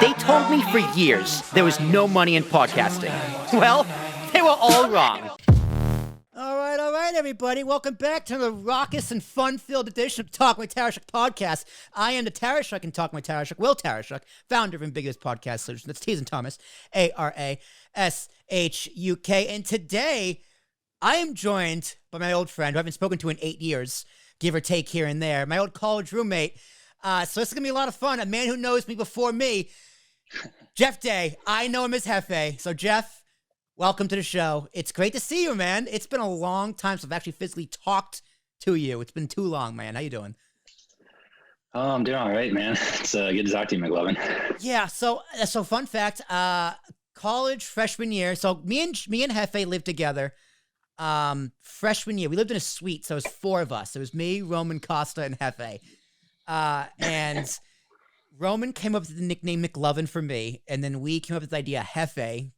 They told me for years there was no money in podcasting. Well, they were all wrong. All right, everybody. Welcome back to the raucous and fun-filled edition of Talk My Tarashuk podcast. I am the Tarashuk and Talk My Tarashuk, Will Tarashuk, founder of Ambiguous Podcast Solutions. That's T's and Thomas, Arashuk. And today, I am joined by my old friend who I haven't spoken to in 8 years, give or take here and there, my old college roommate. So this is going to be a lot of fun. A man who knows me before me, Jeff Day. I know him as Jefe. So, Jeff, welcome to the show. It's great to see you, man. It's been a long time since I've actually physically talked to you. It's been too long, man. How you doing? Oh, I'm doing all right, man. It's good to talk to you, McLovin. Yeah, so fun fact, college freshman year. So me and Jefe lived together freshman year. We lived in a suite, so it was four of us. It was me, Roman, Costa, and Jefe. And Roman came up with the nickname McLovin for me, and then we came up with the idea Jefe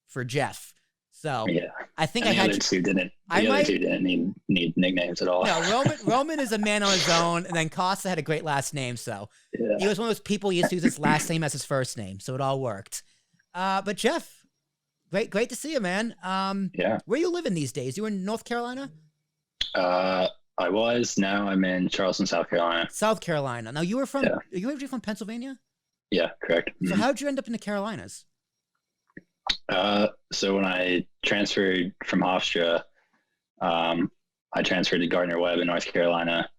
for Jeff. So yeah, I think the other two didn't need nicknames at all. No, Roman is a man on his own, and then Costa had a great last name, so yeah. He was one of those people who used to use his last name as his first name, so it all worked. But Jeff, great to see you, man. Yeah. Where are you living these days? You in North Carolina? I was. Now I'm in Charleston, South Carolina. South Carolina. Now you were from. Are you originally from Pennsylvania? Yeah, correct. So how'd you end up in the Carolinas? So when I transferred from Hofstra, I transferred to Gardner-Webb in North Carolina,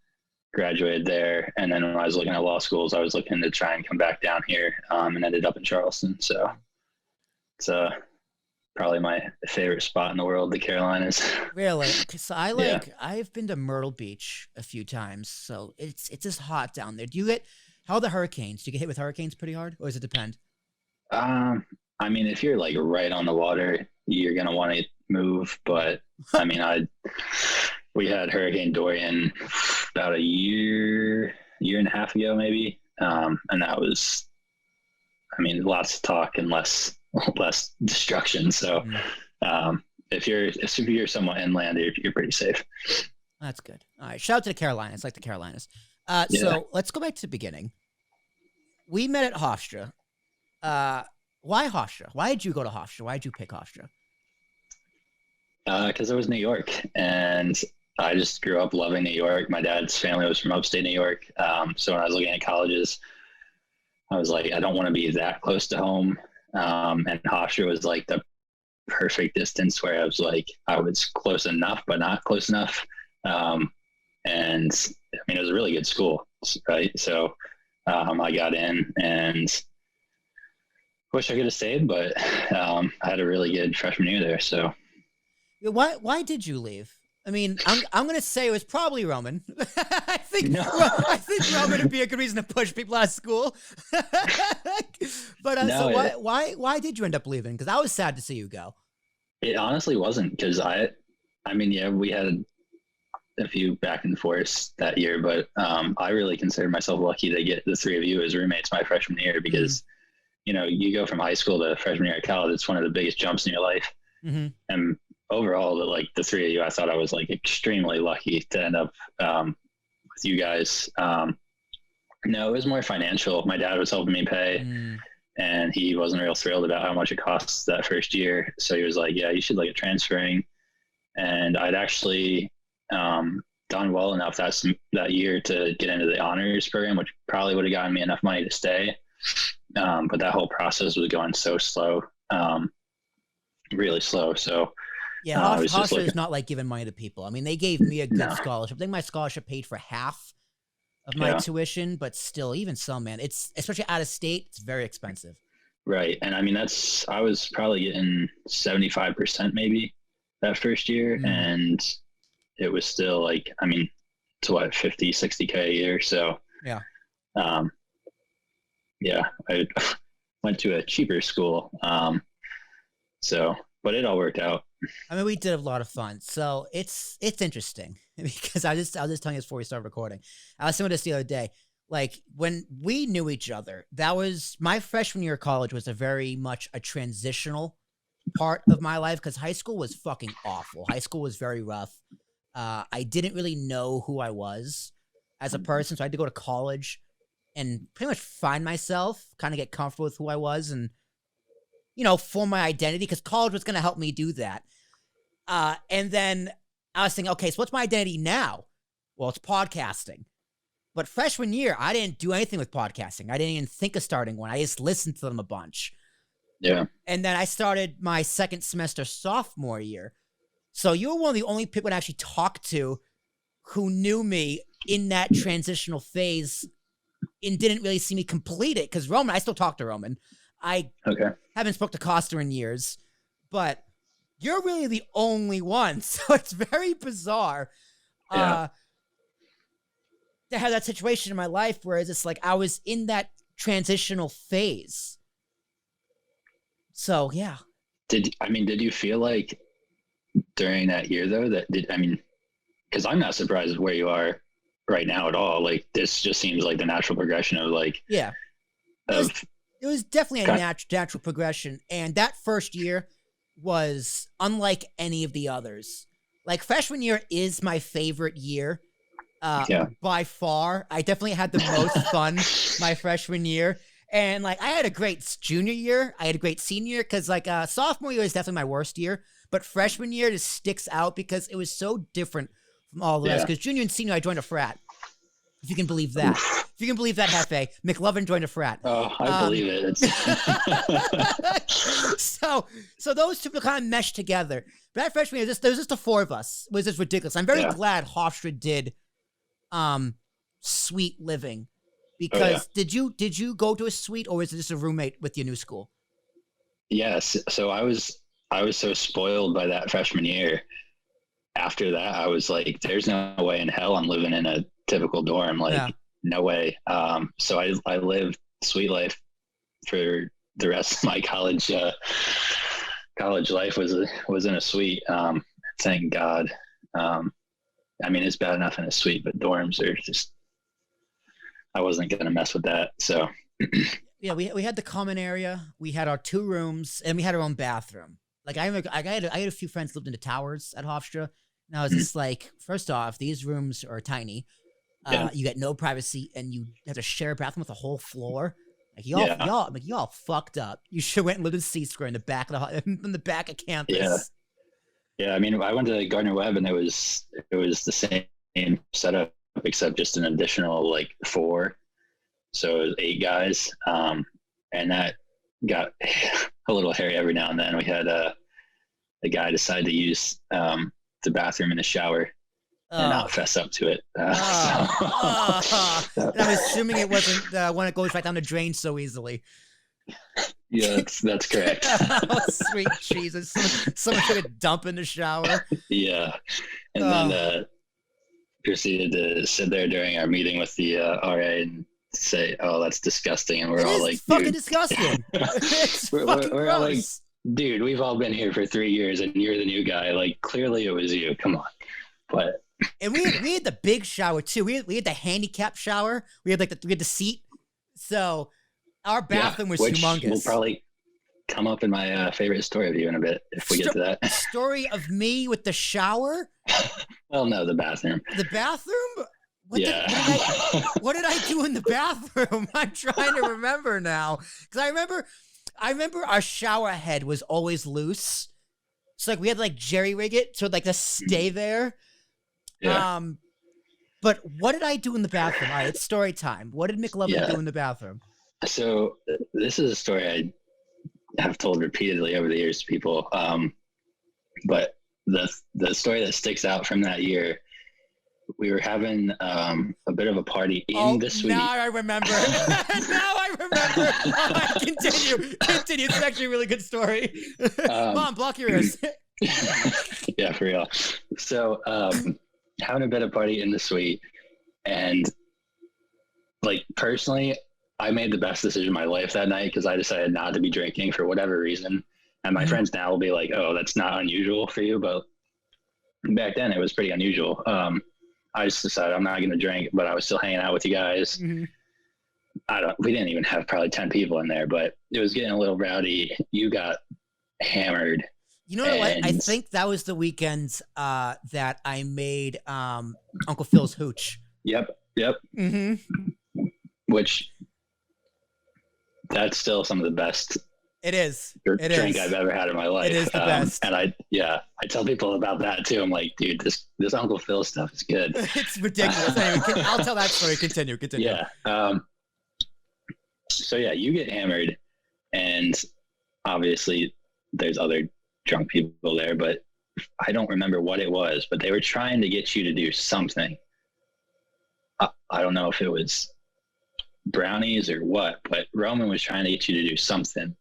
graduated there, and then when I was looking at law schools, I was looking to try and come back down here, and ended up in Charleston. So it's probably my favorite spot in the world, the Carolinas. Really? Because I've been to Myrtle Beach a few times, so it's just hot down there. How are the hurricanes? Do you get hit with hurricanes pretty hard, or does it depend? I mean, if you're like right on the water, you're gonna want to move. But I mean, we had Hurricane Dorian about a year and a half ago, maybe, and that was, I mean, lots of talk and less destruction. So, if you're somewhat inland, you're pretty safe. That's good. All right, shout out to the Carolinas, like the Carolinas. So let's go back to the beginning. We met at Hofstra. Why Hofstra? Why did you go to Hofstra? Why did you pick Hofstra? Because it was New York, and I just grew up loving New York. My dad's family was from upstate New York. So when I was looking at colleges, I was like, I don't want to be that close to home. And Hofstra was like the perfect distance where I was like, I was close enough, but not close enough. And I mean, it was a really good school, right? So I got in and wish I could have stayed, but I had a really good freshman year there. So why did you leave? I mean, I'm going to say it was probably Roman. I think Roman would be a good reason to push people out of school. But why did you end up leaving? Because I was sad to see you go. It honestly wasn't, because I mean, yeah, we had a few back and forths that year, but I really consider myself lucky to get the three of you as roommates my freshman year, because you know, you go from high school to freshman year of college, it's one of the biggest jumps in your life. Mm-hmm. And overall, like the three of you, I thought I was like extremely lucky to end up with you guys. No, it was more financial. My dad was helping me pay, and he wasn't real thrilled about how much it costs that first year. So he was like, yeah, you should look at transferring. And I'd actually done well enough that year to get into the honors program, which probably would have gotten me enough money to stay. But that whole process was going so slow, really slow. So yeah, Hofstra is not like giving money to people. I mean, they gave me a good scholarship. I think my scholarship paid for half of my tuition, but still, even so, man, it's especially out of state, it's very expensive. Right. And I mean, I was probably getting 75% maybe that first year. And it was still like, I mean, it's what, 50, 60K a year. So yeah. Yeah, I went to a cheaper school. But it all worked out. I mean, we did a lot of fun. So it's interesting because I was just telling you this before we started recording. I was saying this the other day. Like when we knew each other, that was my freshman year of college was a very much a transitional part of my life because high school was fucking awful. High school was very rough. I didn't really know who I was as a person. So I had to go to college and pretty much find myself, kind of get comfortable with who I was, and form my identity, because college was going to help me do that. And then I was thinking, okay, so what's my identity now? Well, it's podcasting. But freshman year, I didn't do anything with podcasting. I didn't even think of starting one. I just listened to them a bunch. Yeah. And then I started my second semester sophomore year. So you were one of the only people I actually talked to who knew me in that transitional phase and didn't really see me complete it. Because Roman, I still talk to Roman. I haven't spoke to Costa in years. But you're really the only one. So it's very bizarre. Yeah. To have that situation in my life, whereas it's like I was in that transitional phase. So yeah. Did you feel like during that year though because I'm not surprised where you are right now at all. Like this just seems like the natural progression of like it was definitely a natural progression, and that first year was unlike any of the others. Like freshman year is my favorite year. By far. I definitely had the most fun my freshman year. And like I had a great junior year. I had a great senior year, because like sophomore year is definitely my worst year. But freshman year just sticks out because it was so different from all the rest. Because junior and senior, I joined a frat. If you can believe that. If you can believe that, Jefe. McLovin joined a frat. Oh, I believe it. So those two kind of meshed together. But that freshman year, there was just the four of us. It was just ridiculous. I'm very glad Hofstra did suite living, because did you go to a suite, or was it just a roommate with your new school? Yes. So I was so spoiled by that freshman year. After that, I was like, there's no way in hell I'm living in a typical dorm. Like no way. So I lived suite life for the rest of my college life was in a suite. Thank God. It's bad enough in a suite, but dorms are just, I wasn't going to mess with that. So yeah, we had the common area. We had our 2 rooms, and we had our own bathroom. Like I had a few friends lived in the towers at Hofstra. And I was just like, first off, these rooms are tiny. You get no privacy, and you have to share a bathroom with a whole floor. Like y'all fucked up. You should went and lived in C Square in the back of in the back of campus. Yeah. I went to Gardner Webb, and it was the same setup, except just an additional like 4. So it was 8 guys. And that got a little hairy every now and then. We had a guy decide to use the bathroom in the shower and not fess up to it. And I'm assuming it wasn't one that goes right down the drain so easily. Yeah, that's correct. Oh, sweet Jesus. Someone took a dump in the shower. Yeah. And then proceeded to sit there during our meeting with the RA and say, "Oh, that's disgusting." And we're all like, fucking disgusting. It's fucking we're gross. all like, dude, we've all been here for 3 years, and you're the new guy. Like, clearly it was you. Come on. But and we had the big shower too. We had the handicap shower. We had the seat. So our bathroom was humongous. Will probably come up in my favorite story of you in a bit if we get to that. Story of me with the shower? Well, no, the bathroom. The bathroom? What did I do in the bathroom? I'm trying to remember now. Because I remember our shower head was always loose. So like we had to like jerry rig it so like to stay there. Yeah. But what did I do in the bathroom? All right, it's story time. What did McLovin do in the bathroom? So this is a story I have told repeatedly over the years to people. But the story that sticks out from that year, we were having a bit of a party in the suite. Now I remember. Continue. It's actually a really good story. Mom, block your ears. Yeah, for real. So having a bit of party in the suite, and like personally, I made the best decision of my life that night because I decided not to be drinking for whatever reason. And my friends now will be like, "Oh, that's not unusual for you," but back then it was pretty unusual. I just decided I'm not going to drink, but I was still hanging out with you guys. Mm-hmm. We didn't even have probably 10 people in there, but it was getting a little rowdy. You got hammered. You know what? I think that was the weekend that I made Uncle Phil's hooch. Yep. Mm-hmm. which that's still some of the best It is. drink I've ever had in my life. It is the best. And I tell people about that too. I'm like, dude, this Uncle Phil stuff is good. It's ridiculous. Anyway, I'll tell that story. Continue. Yeah. So yeah, you get hammered, and obviously there's other drunk people there, but I don't remember what it was, but they were trying to get you to do something. I don't know if it was brownies or what, but Roman was trying to get you to do something.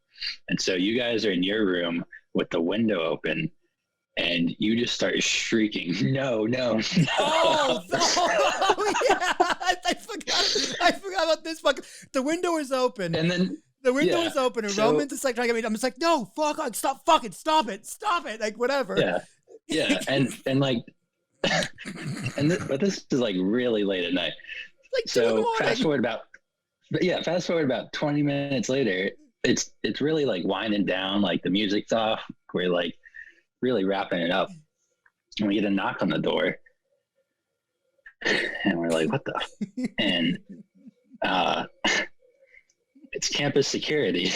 And so you guys are in your room with the window open, and you just start shrieking, no. Oh, yeah. I forgot about this. The window is open. And then the window is open, and Roman's just like trying to get me. I'm just like, no, stop it, like whatever. Yeah, and like, but this is like really late at night. Like so fast forward about 20 minutes later, it's really like winding down, like the music's off, we're like really wrapping it up, and we get a knock on the door, and we're like, what the and it's campus security.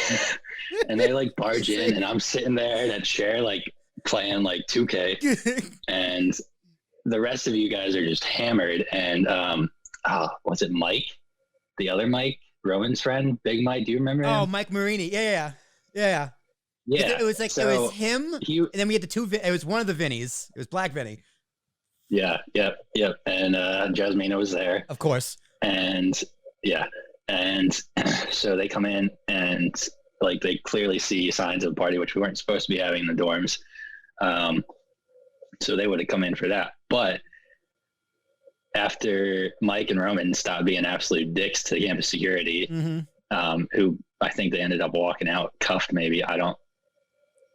And they like barge in, and I'm sitting there in a chair like playing like 2K, and the rest of you guys are just hammered. And was it Mike, the other Mike, Rowan's friend, Big Mike? Do you remember him? Oh, Mike Marini. Yeah. It was like, it was him, and then we had the two. It was one of the Vinnies. It was Black Vinny. Yeah. Yep. And Jasmina was there, of course. And so they come in, and like they clearly see signs of a party, which we weren't supposed to be having in the dorms. So they would have come in for that. But after Mike and Roman stopped being absolute dicks to campus security, who I think they ended up walking out cuffed, maybe.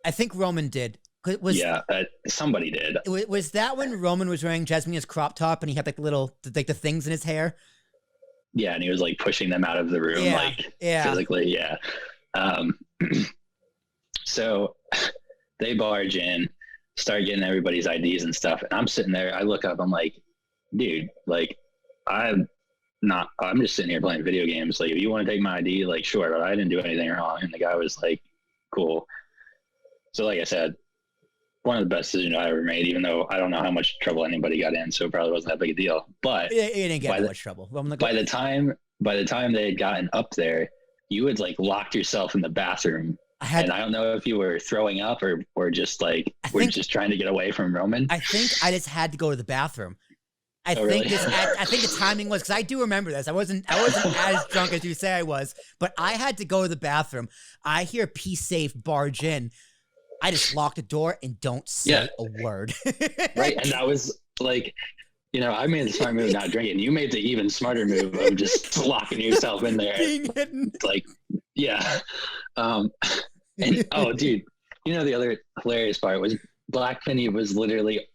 I think Roman did. Somebody did. Was that when Roman was wearing Jasmina's crop top and he had like the things in his hair? Yeah, and he was like pushing them out of the room, physically. Yeah. So they barge in, start getting everybody's IDs and stuff, and I'm sitting there. I look up. I'm like, dude, like, I'm just sitting here playing video games. Like, if you want to take my ID, like, sure, but I didn't do anything wrong. And the guy was like, cool. So, like I said, one of the best decisions I ever made, even though I don't know how much trouble anybody got in, so it probably wasn't that big a deal. But it didn't get much trouble. By the time they had gotten up there, you had like locked yourself in the bathroom. And I don't know if you were throwing up or just like just trying to get away from Roman. I think I just had to go to the bathroom. I think the timing was, because I do remember this. I wasn't as drunk as you say I was, but I had to go to the bathroom. I hear P Safe barge in. I just lock the door and don't say a word. Right. And that was like, I made the smart move not drinking. You made the even smarter move of just locking yourself in there. Being hidden. Like, yeah. And dude, the other hilarious part was Black Penny was literally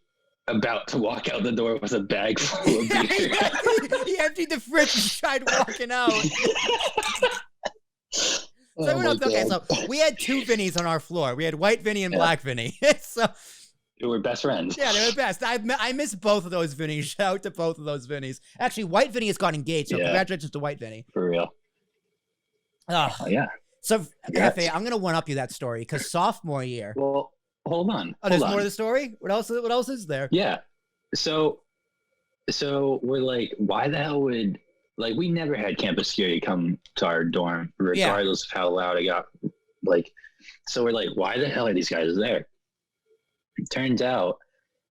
about to walk out the door with a bag full of beer. He emptied the fridge and tried walking out. So we had two Vinnies on our floor. We had White Vinny and Black Vinny. So they were best friends. Yeah, they were best. I miss both of those Vinnies. Shout out to both of those Vinnies. Actually, White Vinny has got engaged, so congratulations to White Vinny. For real. Oh, yeah. So, Jefe, I'm going to one-up you that story, because sophomore year. Well, hold on. There's more to the story? What else is there? Yeah. So we're like, why the hell would... Like, we never had campus security come to our dorm, regardless of how loud it got. Like, so we're like, why the hell are these guys there? It turns out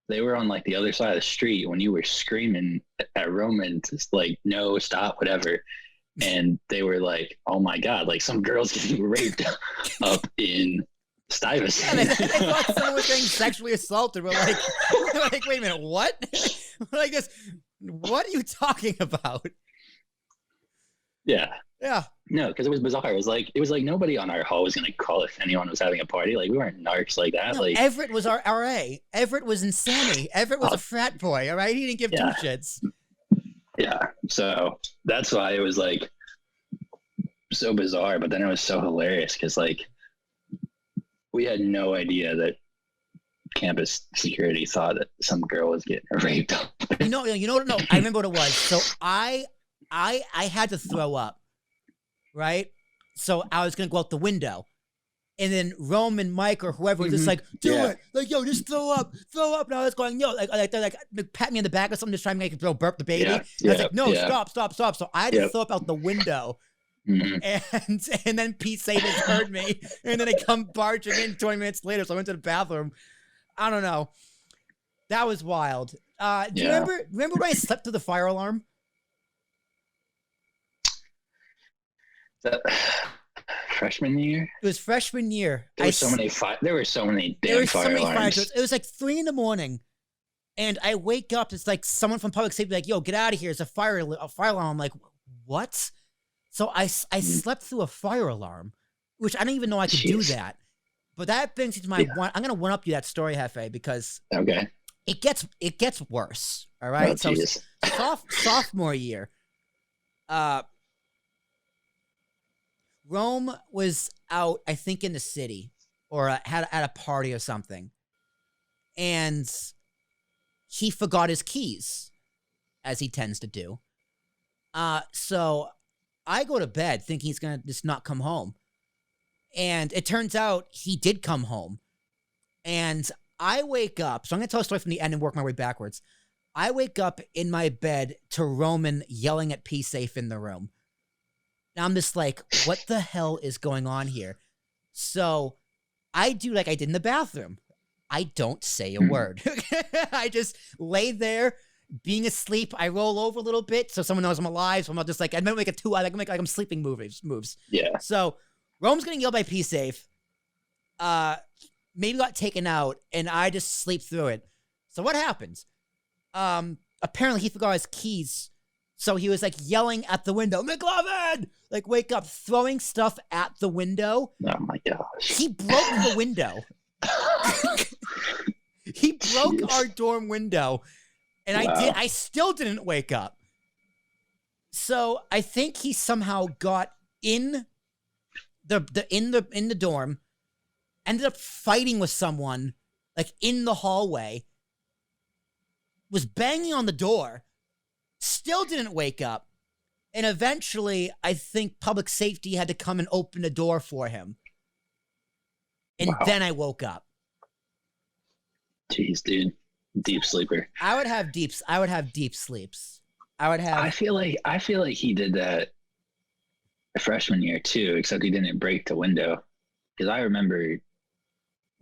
they were on, like, the other side of the street when you were screaming at Roman to, like, no, stop, whatever. And they were like, oh, my God, like, some girl's getting raped up in Stuyvesant. Yeah, they thought someone was getting sexually assaulted. We're like, wait a minute, what? We're like this, what are you talking about? Yeah. No, because it was bizarre. It was like nobody on our hall was gonna call if anyone was having a party. Like, we weren't narcs like that. No, like Everett was our RA. Everett was insane. Everett was a frat boy. All right, he didn't give two shits. Yeah. So that's why it was like so bizarre. But then it was so hilarious because like we had no idea that campus security thought that some girl was getting raped. No, I remember what it was. So I had to throw up. right? So I was gonna go out the window. And then Rome and Mike or whoever was just like, do it. Like, yo, just throw up. And I was going, yo, they're like pat me in the back or something, just trying to make it throw burp the baby. And I was like, no, stop. So I had to throw up out the window. And then Pete Saban heard me. And then they come barging in 20 minutes later. So I went to the bathroom. I don't know. That was wild. Do you remember when I slept through the fire alarm? Freshman year? It was freshman year. There were so many damn fire alarms. It was like 3 a.m. and I wake up. It's like someone from public safety, like, "Yo, get out of here! It's a fire alarm." I'm like, "What?" So I slept through a fire alarm, which I didn't even know I could do that. But that brings me to my one. I'm gonna one up you that story, Jefe, because it gets worse. All right, so sophomore year, Rome was out, I think, in the city or had at a party or something. And he forgot his keys, as he tends to do. So I go to bed thinking he's going to just not come home. And it turns out he did come home. And I wake up. So I'm going to tell a story from the end and work my way backwards. I wake up in my bed to Roman yelling at P-Safe in the room. I'm just like, what the hell is going on here? So I do like I did in the bathroom. I don't say a word. I just lay there being asleep. I roll over a little bit so someone knows I'm alive. So I'm not just like, I might make like I'm sleeping moves. Yeah. So Rome's getting yelled by P-Safe. Maybe got taken out and I just sleep through it. So what happens? Apparently he forgot his keys. So he was like yelling at the window, McLovin! Like, wake up, throwing stuff at the window. Oh my gosh. He broke the window. He broke our dorm window. And I still didn't wake up. So I think he somehow got in the dorm, ended up fighting with someone, like in the hallway, was banging on the door. Still didn't wake up. And eventually, I think public safety had to come and open the door for him. And then I woke up. Jeez, dude. Deep sleeper. I would have deep sleeps. I feel like he did that freshman year too, except he didn't break the window. Because I remember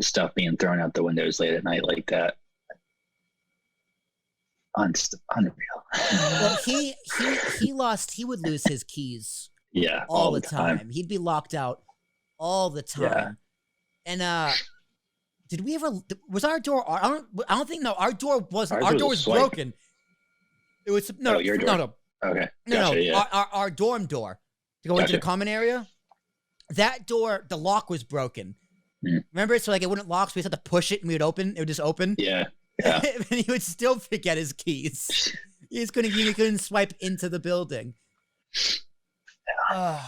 stuff being thrown out the windows late at night like that. Unreal. Well, he would lose his keys. Yeah, all the time. He'd be locked out all the time. Yeah. And did we ever? Was our door? I don't think. No, our door wasn't. Our door was broken. It was your door. No. Okay. Gotcha, yeah. Our dorm door to go into the common area. That door, the lock was broken. Remember? So like it wouldn't lock, so we just had to push it and we would open. It would just open. Yeah. And he would still forget his keys. He couldn't swipe into the building. Man,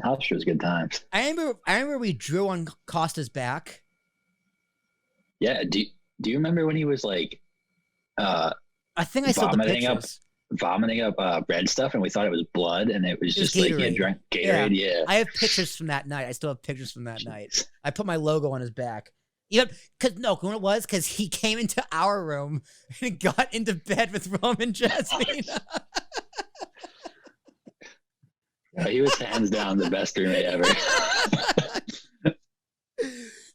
Hofstra was good times. I remember we drew on Costa's back. Yeah. Do you remember when he was like I think I saw the pictures. Vomiting up red stuff, and we thought it was blood, and it was just Gatorade. like he had drunk Gatorade. Yeah. I have pictures from that night. I still have pictures from that night. I put my logo on his back. Yep, when it was because he came into our room and got into bed with Rome and Jasmine. He was hands down the best roommate ever.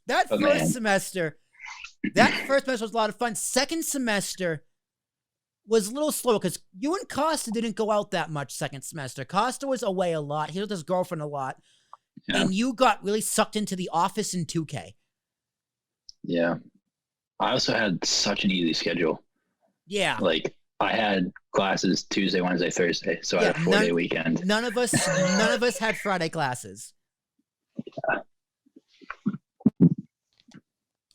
That first semester was a lot of fun. Second semester was a little slower because you and Costa didn't go out that much second semester. Costa was away a lot. He was with his girlfriend a lot. Yeah. And you got really sucked into the office in 2K. Yeah. I also had such an easy schedule. Yeah. Like I had classes Tuesday, Wednesday, Thursday. So I had a 4-day weekend. None of us had Friday classes. Yeah.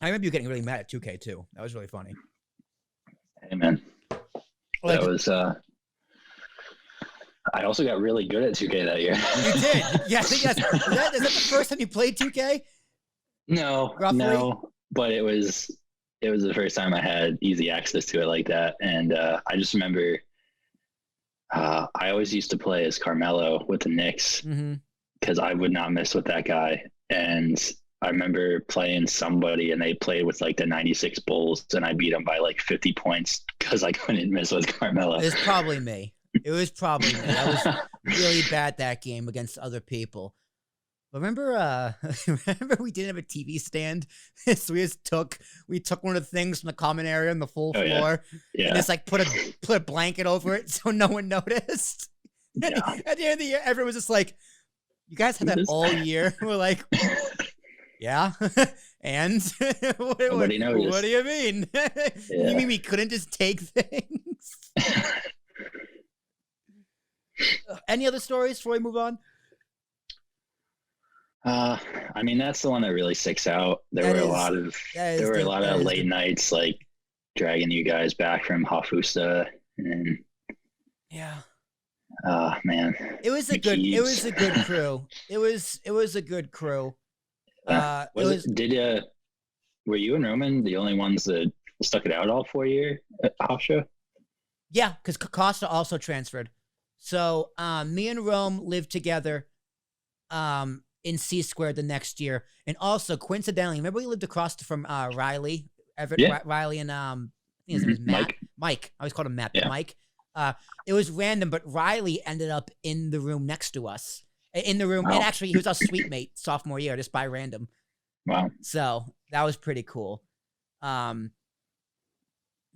I remember you getting really mad at 2K too. That was really funny. Hey man. That was I also got really good at 2K that year. You did? Yeah, I think that's is that the first time you played 2K? No. Roughly? No. But it was the first time I had easy access to it like that. And I just remember I always used to play as Carmelo with the Knicks Mm-hmm. because I would not miss with that guy. And I remember playing somebody and they played with like the 96 Bulls and I beat them by like 50 points because I couldn't miss with Carmelo. It was probably me. It was probably me. I was really bad that game against other people. But remember, remember we didn't have a TV stand, so we took one of the things from the common area on the full floor, and just like put a blanket over it so no one noticed. Yeah. At the end of the year, everyone was just like, "You guys had that all year." We're like, "Yeah," and Nobody noticed. What do you mean? You mean we couldn't just take things? Any other stories before we move on? I mean, that's the one that really sticks out. There were a lot of late nights, like dragging you guys back from Hofstra, and man, it was a good crew. It was a good crew. Were you and Roman the only ones that stuck it out all 4 years at Hofstra? Yeah, because Costa also transferred. So me and Rome lived together in C Squared the next year. And also, coincidentally, remember we lived across from Riley? Riley and I think his name was Matt. Mike. I always called him Matt, but Mike. It was random, but Riley ended up in the room next to us. In the room. Wow. And actually, he was our suite mate sophomore year, just by random. Wow. So that was pretty cool. Then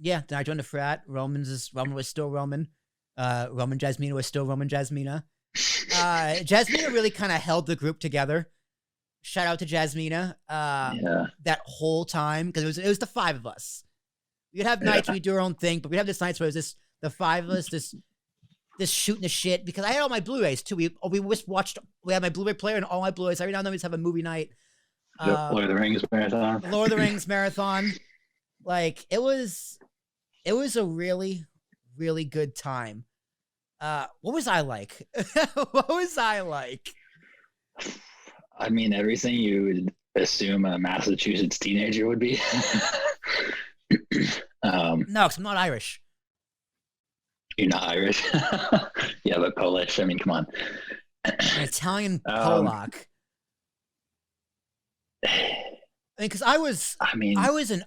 I joined the frat. Roman was still Roman. Roman Jasmina was still Roman Jasmina. Jasmina really kind of held the group together. Shout out to Jasmina. That whole time, because it was the five of us. We'd have nights we do our own thing, but we'd have this nights where it was the five of us, this shooting the shit. Because I had all my Blu-rays too. We just watched. We had my Blu-ray player and all my Blu-rays. Every now and then we just have a movie night. Lord of the Rings marathon. Lord of the Rings marathon. Like it was a really, really good time. What was I like? What was I like? I mean, everything you would assume a Massachusetts teenager would be. No, because I'm not Irish. You're not Irish? Yeah, but Polish. I mean, come on. An Italian Polak. Because I was an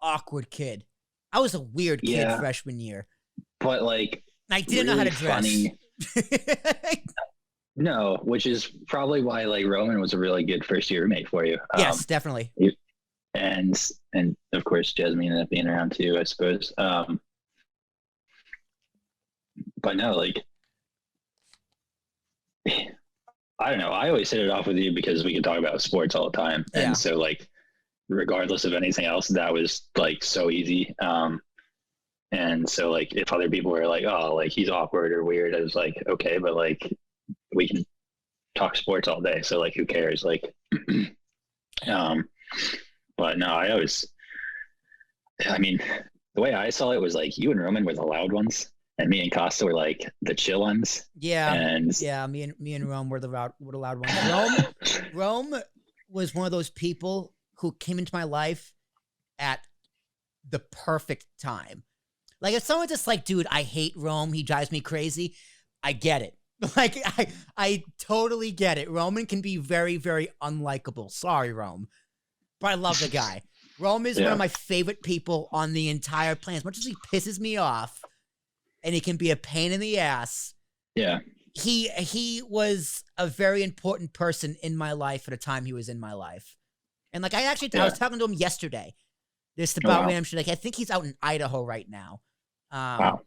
awkward kid. I was a weird kid freshman year. But like, I didn't know how to dress. Funny. No, which is probably why like Roman was a really good first year roommate for you. Yes, definitely. And of course Jasmine ended up being around too, I suppose. But no, like I don't know. I always hit it off with you because we could talk about sports all the time. Yeah. And so like regardless of anything else, that was like so easy. And so like if other people were like, oh, like he's awkward or weird, I was like, okay, but like we can talk sports all day. So like who cares? Like but no, I mean, the way I saw it was like you and Roman were the loud ones and me and Costa were like the chill ones. Yeah. And me and Rome were the loud ones. Rome was one of those people who came into my life at the perfect time. Like if someone's just like, dude, I hate Rome, he drives me crazy, I get it. Like I totally get it. Roman can be very, very unlikable. Sorry, Rome. But I love the guy. Rome is one of my favorite people on the entire planet. As much as he pisses me off and he can be a pain in the ass. Yeah. He was a very important person in my life at a time he was in my life. And like I was talking to him yesterday. Just about random shit. Like I think he's out in Idaho right now. Wow.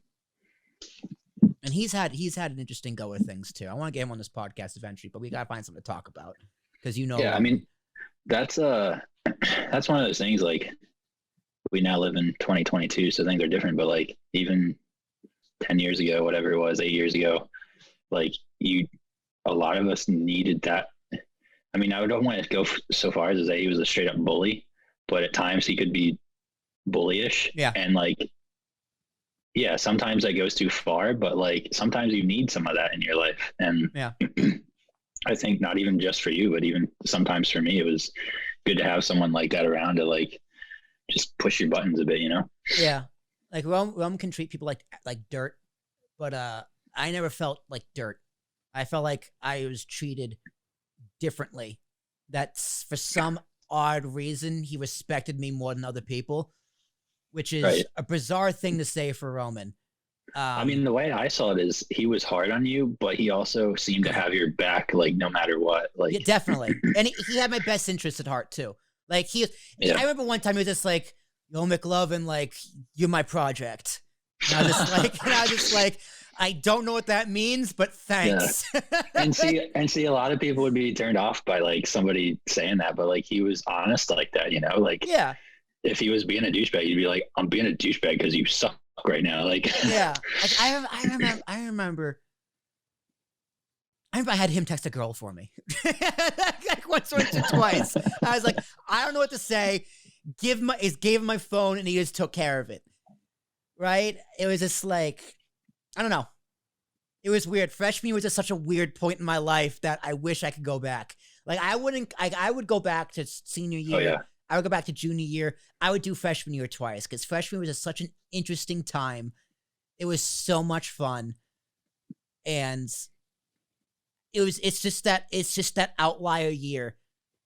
And he's had an interesting go with things too. I want to get him on this podcast eventually, but we gotta find something to talk about because I mean, that's one of those things. Like we now live in 2022, so things are different. But like even 10 years ago, whatever it was, 8 years ago, like a lot of us needed that. I mean, I don't want to go so far as to say he was a straight up bully, but at times he could be bullyish. Yeah. And like, yeah, sometimes that goes too far, but like sometimes you need some of that in your life. And I think not even just for you, but even sometimes for me, it was good to have someone like that around to like just push your buttons a bit, you know? Yeah. Like Rome can treat people like dirt, but I never felt like dirt. I felt like I was treated differently. That's for some odd reason he respected me more than other people, which is Right. a bizarre thing to say for Roman. I mean, the way I saw it is he was hard on you, but he also seemed to have your back, like no matter what. Like, yeah, definitely, and he had my best interest at heart too. Like yeah. I remember one time he was just like, "Yo, McLovin, like you're my project." And I was just like, I don't know what that means, but thanks. Yeah. And see, a lot of people would be turned off by like somebody saying that, but like he was honest like that, you know, like yeah. if he was being a douchebag, you'd be like, I'm being a douchebag because you suck right now. Like, yeah. Like, I remember I had him text a girl for me. Like once or twice. I was like, I don't know what to say. Gave him my phone and he just took care of it. Right? It was just like, I don't know. It was weird. Freshman year was just such a weird point in my life that I wish I could go back. Like I would go back to senior year. oh yeah, I would go back to junior year. I would do freshman year twice because freshman year was just such an interesting time. It was so much fun. And it's just that outlier year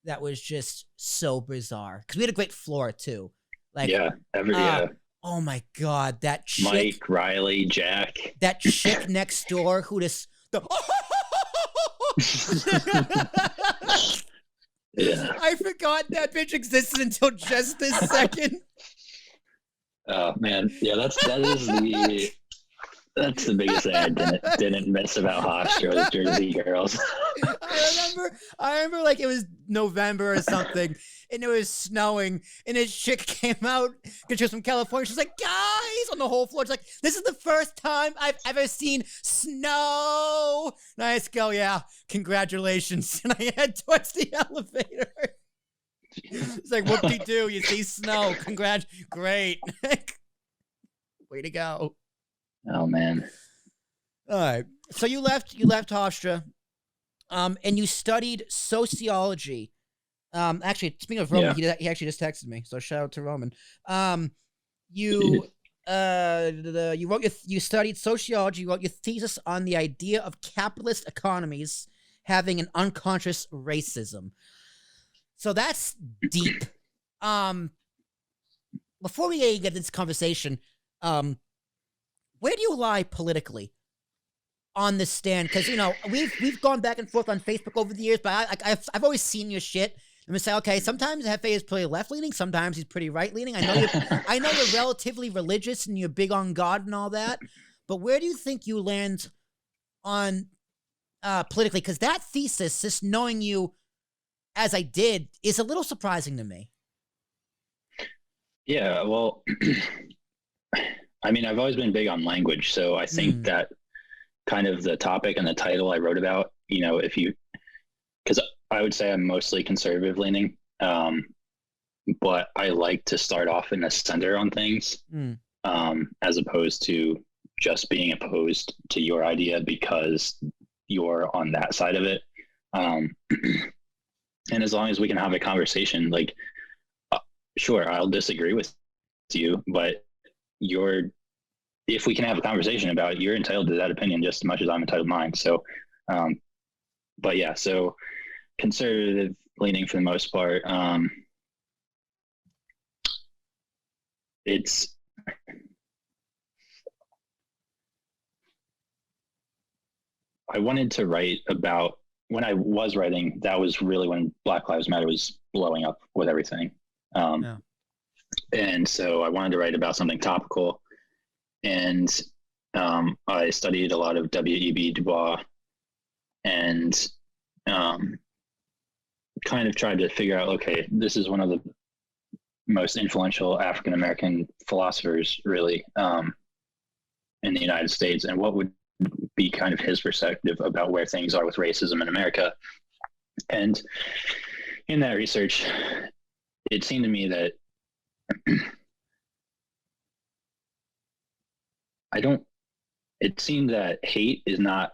that was just so bizarre. Because we had a great floor too. Like yeah, yeah. Oh my God, that chick, Mike, Riley, Jack. that chick next door who just Yeah. I forgot that bitch existed until just this second. Oh man, yeah, that's the biggest thing I didn't miss about Hofstra, the Jersey girls. I remember like it was November or something, and it was snowing, and this chick came out because she was from California. She's like, guys, on the whole floor. She's like, this is the first time I've ever seen snow. And I just go, yeah, congratulations. And I head towards the elevator. It's like, whoop-de-doo, you see snow. Great. Way to go. Oh man. All right. So you left Hofstra, and you studied sociology. Actually, speaking of Roman, Yeah. he actually just texted me. So shout out to Roman. You studied sociology. You wrote your thesis on the idea of capitalist economies having an unconscious racism. So that's deep. Before we get into this conversation, where do you lie politically on this stand? Because you know we've gone back and forth on Facebook over the years, but I've always seen your shit. I'm gonna say, okay, sometimes Jefe is pretty left leaning, sometimes he's pretty right leaning. I know you're relatively religious and you're big on God and all that, but where do you think you land on politically? Because that thesis, just knowing you as I did, is a little surprising to me. Yeah, well, I mean, I've always been big on language, so I think that kind of the topic and the title I wrote about, you know, because I would say I'm mostly conservative leaning, but I like to start off in the center on things, as opposed to just being opposed to your idea because you're on that side of it. And as long as we can have a conversation, like, sure, I'll disagree with you, but if we can have a conversation about it, you're entitled to that opinion just as much as I'm entitled to mine. So, but yeah, so conservative leaning for the most part. I wanted to write about, when I was writing, that was really when Black Lives Matter was blowing up with everything. And so I wanted to write about something topical. And I studied a lot of W.E.B. Du Bois and kind of tried to figure out, okay, this is one of the most influential African-American philosophers really in the United States, and what would be kind of his perspective about where things are with racism in America. And in that research, it seemed to me that it seemed that hate is not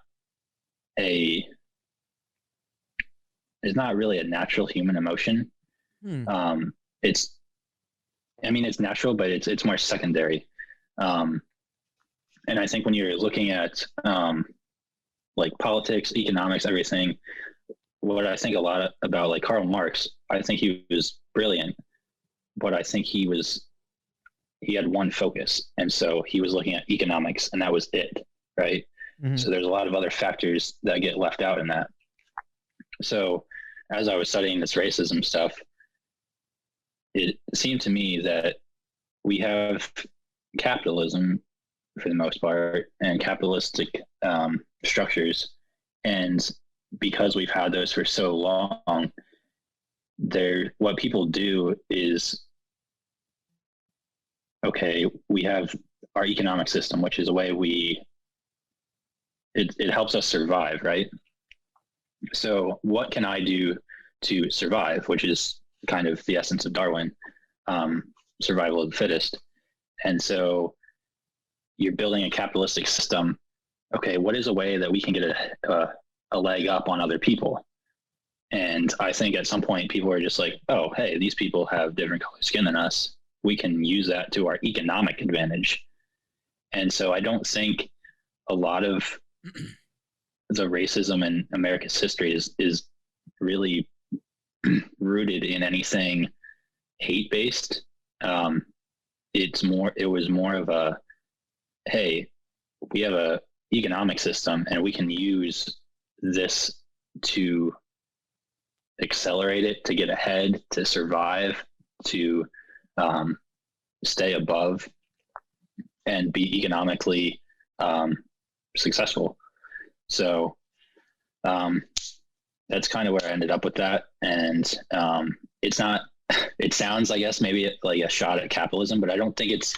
really a natural human emotion. It's natural, but it's more secondary. And I think when you're looking at like politics, economics, everything, what I think a lot about like Karl Marx, I think he was brilliant, but I think he had one focus. And so he was looking at economics and that was it. Right. Mm-hmm. So there's a lot of other factors that get left out in that. So as I was studying this racism stuff, it seemed to me that we have capitalism for the most part and capitalistic structures. And because we've had those for so long, what people do is, okay, we have our economic system, which is a way it helps us survive, right? So what can I do to survive, which is kind of the essence of Darwin, survival of the fittest. And so you're building a capitalistic system. Okay, what is a way that we can get a leg up on other people? And I think at some point people are just like, oh, hey, these people have different colored skin than us. We can use that to our economic advantage. And so I don't think a lot of the racism in America's history is really rooted in anything hate-based. It was more of a, hey, we have a economic system and we can use this to accelerate it, to get ahead, to survive, to stay above and be economically successful. So that's kind of where I ended up with that. And it's not, it sounds, I guess, maybe like a shot at capitalism, but I don't think it's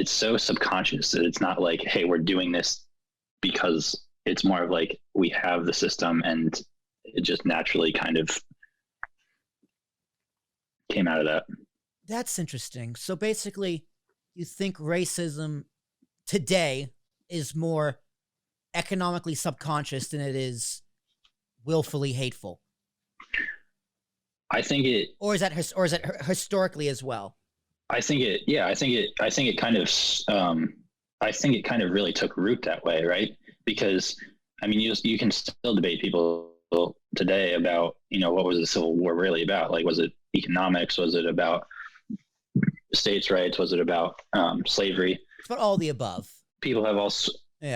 so subconscious that it's not like, hey, we're doing this because it's more of like, we have the system and it just naturally kind of came out of that. That's interesting. So basically, you think racism today is more economically subconscious than it is willfully hateful? I think it, or is that historically as well? I think it kind of really took root that way, right? Because I mean, you can still debate people today about, what was the Civil War really about? Like, was it economics? Was it about states' rights? Was it about slavery? It's about all the above. People have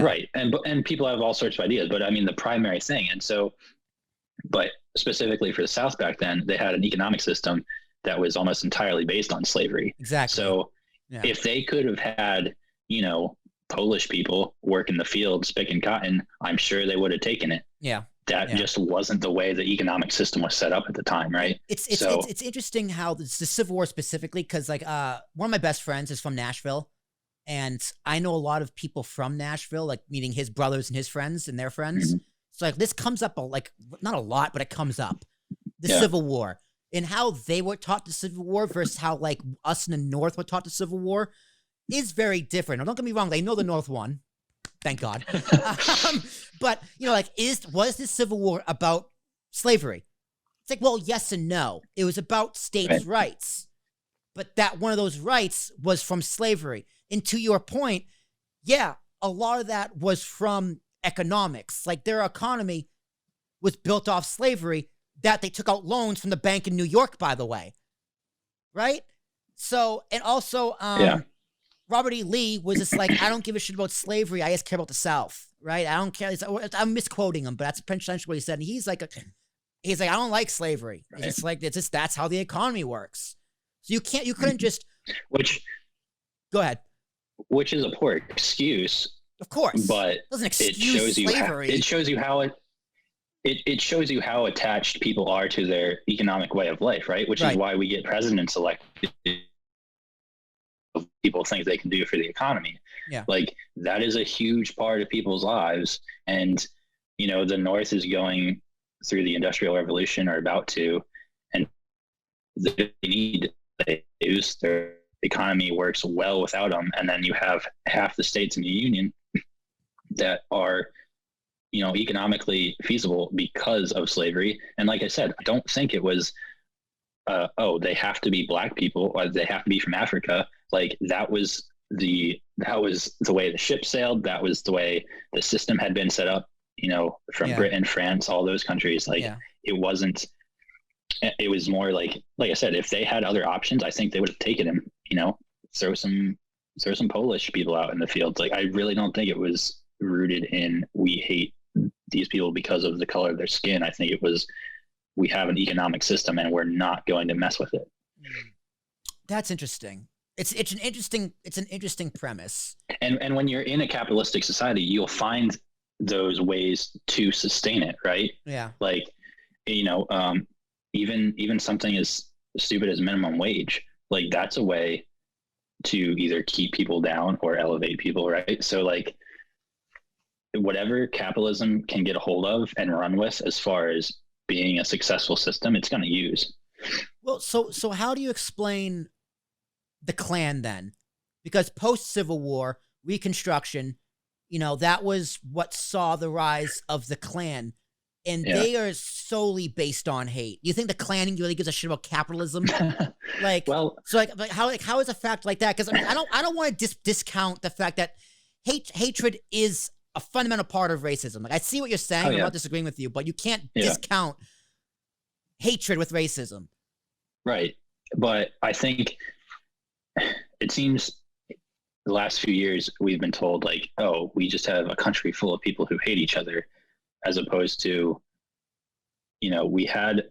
right, and people have all sorts of ideas, but I mean, the primary thing, and so, but specifically for the South back then, they had an economic system that was almost entirely based on slavery. Exactly. So if they could have had, Polish people work in the fields picking cotton, I'm sure they would have taken it. Yeah. That just wasn't the way the economic system was set up at the time, right? It's interesting how the Civil War specifically, because like one of my best friends is from Nashville, and I know a lot of people from Nashville, like meeting his brothers and his friends and their friends. Mm-hmm. So like this comes up like not a lot, but it comes up. The Civil War and how they were taught the Civil War versus how like us in the North were taught the Civil War is very different. Now, don't get me wrong; they know the North won. Thank God. But, was the Civil War about slavery? It's like, well, yes and no. It was about states' rights. But that one of those rights was from slavery. And to your point, a lot of that was from economics. Like their economy was built off slavery that they took out loans from the bank in New York, by the way. Right? So, and also, Robert E. Lee was just like, I don't give a shit about slavery. I just care about the South, right? I don't care. I'm misquoting him, but that's essentially what he said. And he's like, I don't like slavery. Right. It's like, that's how the economy works. So you couldn't just. Go ahead. Which is a poor excuse. Of course. But doesn't excuse slavery. It shows you how attached people are to their economic way of life, right? Which is why we get presidents elected. People think they can do for the economy. Like that is a huge part of people's lives. And, the North is going through the Industrial Revolution or about to, and they need slaves. Their economy works well without them. And then you have half the states in the Union that are, economically feasible because of slavery. And like I said, I don't think it was, they have to be Black people or they have to be from Africa. Like that was that was the way the ship sailed. That was the way the system had been set up, from Britain, France, all those countries. Like it was more like I said, if they had other options, I think they would have taken him, throw some Polish people out in the fields. Like, I really don't think it was rooted in, we hate these people because of the color of their skin. I think it was, we have an economic system and we're not going to mess with it. That's interesting. It's an interesting premise. And when you're in a capitalistic society, you'll find those ways to sustain it, right? Yeah. Like, even something as stupid as minimum wage, like, that's a way to either keep people down or elevate people, right? So, like, whatever capitalism can get a hold of and run with as far as being a successful system, it's going to use. Well, so how do you explain the Klan then? Because post-Civil War, Reconstruction, that was what saw the rise of the Klan. And they are solely based on hate. You think the Klan really gives a shit about capitalism? How is a fact like that? Because I don't want to discount the fact that hatred is a fundamental part of racism. Like, I see what you're saying. I'm not disagreeing with you, but you can't discount hatred with racism. Right. But I think it seems the last few years we've been told, like, oh, we just have a country full of people who hate each other, as opposed to, we had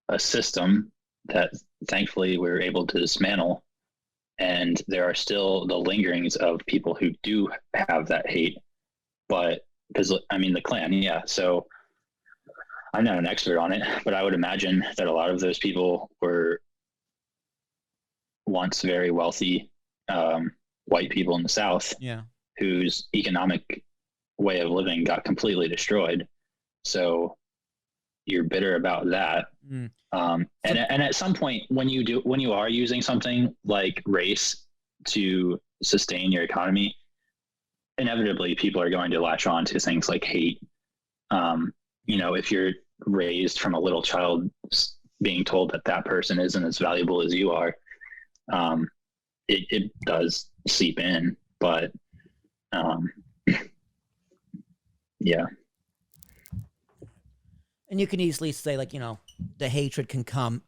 a system that thankfully we were able to dismantle, and there are still the lingerings of people who do have that hate. But because, the Klan, so I'm not an expert on it, but I would imagine that a lot of those people were once very wealthy white people in the South, whose economic way of living got completely destroyed. So you're bitter about that. And at some point, when you are using something like race to sustain your economy, inevitably people are going to latch on to things like hate. If you're raised from a little child being told that person isn't as valuable as you are, it does seep in. But and you can easily say, like, the hatred can come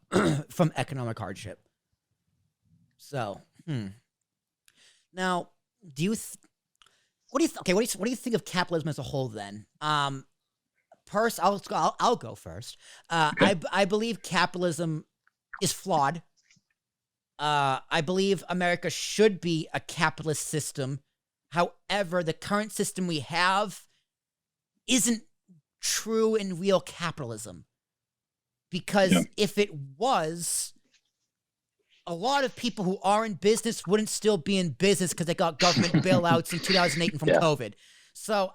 from economic hardship. So, now, what do you think of capitalism as a whole then? First, I'll go first. I believe capitalism is flawed. I believe America should be a capitalist system. However, the current system we have isn't true and real capitalism. Because if it was, a lot of people who are in business wouldn't still be in business because they got government bailouts in 2008 and from COVID. So,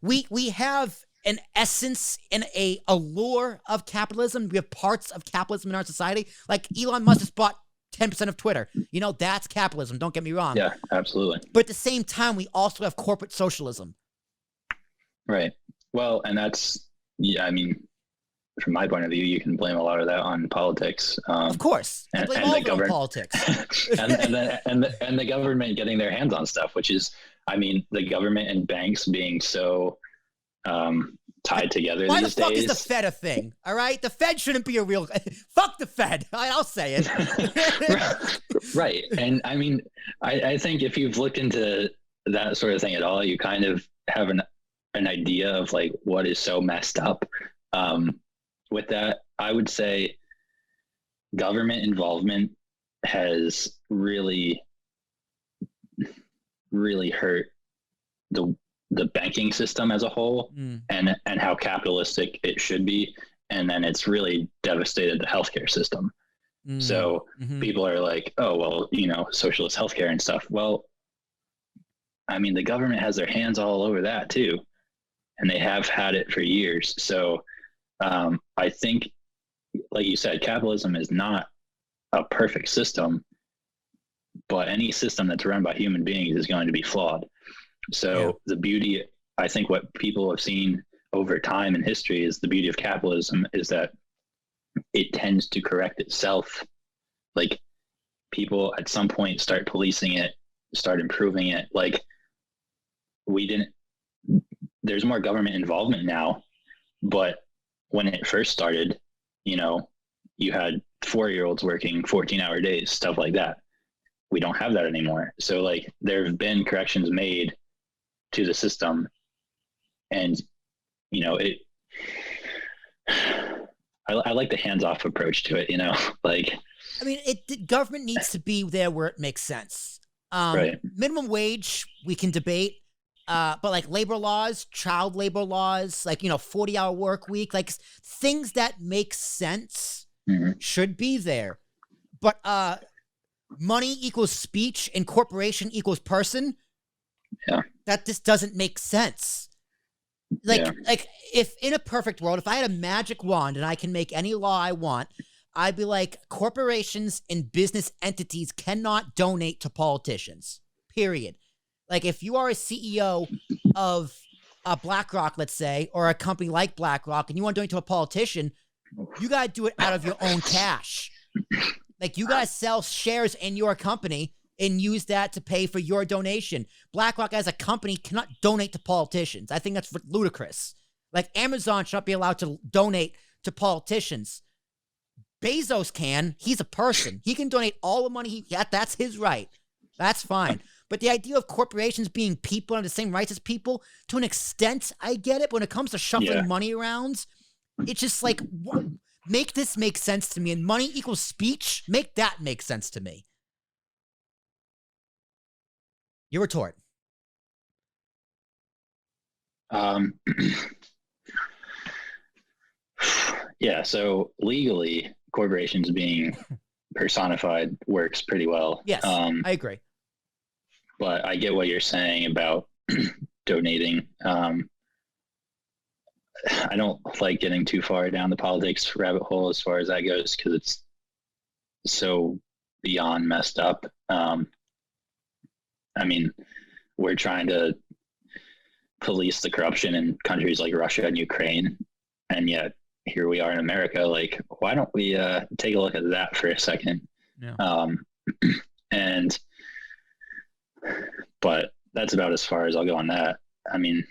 we have an essence and a allure of capitalism. We have parts of capitalism in our society. Like, Elon Musk just bought 10% of Twitter. That's capitalism. Don't get me wrong. Yeah, absolutely. But at the same time, we also have corporate socialism. Right. Well, and that's, from my point of view, you can blame a lot of that on politics. Of course. I blame all of it on politics. and the government getting their hands on stuff, which is, the government and banks being so tied together Why these the fuck days. is the Fed a thing? All right? The Fed shouldn't be a real... Fuck the Fed. I'll say it. Right. And I think if you've looked into that sort of thing at all, you kind of have an idea of, like, what is so messed up with that. I would say government involvement has really, really hurt the banking system as a whole, and how capitalistic it should be. And then it's really devastated the healthcare system. So people are like, oh, well, socialist healthcare and stuff. Well, the government has their hands all over that too. And they have had it for years. So I think, like you said, capitalism is not a perfect system, but any system that's run by human beings is going to be flawed. So the beauty, I think what people have seen over time in history is the beauty of capitalism is that it tends to correct itself. Like, people at some point start policing it start improving it. Like we didn't, there's more government involvement now, but when it first started, you know, you had 4-year-olds working 14-hour days, stuff like that. We don't have that anymore. So like there have been corrections made to the system, and you know, I like the hands-off approach to it, you know, like, I mean, government needs to be there where it makes sense. right. Minimum wage, we can debate. But like labor laws, child labor laws, like, 40-hour work week, like things that make sense should be there. But money equals speech and corporation equals person. Yeah. That just doesn't make sense. Like if in a perfect world, if I had a magic wand and I can make any law I want, I'd be like, corporations and business entities cannot donate to politicians, period. Like if you are a CEO of BlackRock, let's say, or a company like BlackRock, and you want to donate to a politician, you got to do it out of your own cash. Like you got to sell shares in your company and use that to pay for your donation. BlackRock as a company cannot donate to politicians. I think that's ludicrous. Like Amazon should not be allowed to donate to politicians. Bezos can. He's a person. He can donate all the money he got. That's his right. That's fine. But the idea of corporations being people and the same rights as people, to an extent, I get it. But when it comes to shuffling money around, it's just like, make this make sense to me. And money equals speech. Make that make sense to me. Your retort. Yeah, so legally, corporations being personified works pretty well. Yes, I agree. But I get what you're saying about donating. I don't like getting too far down the politics rabbit hole as far as that goes, because it's so beyond messed up. I mean, we're trying to police the corruption in countries like Russia and Ukraine, and yet here we are in America. Like, why don't we take a look at that for a second? Yeah. But that's about as far as I'll go on that. I mean,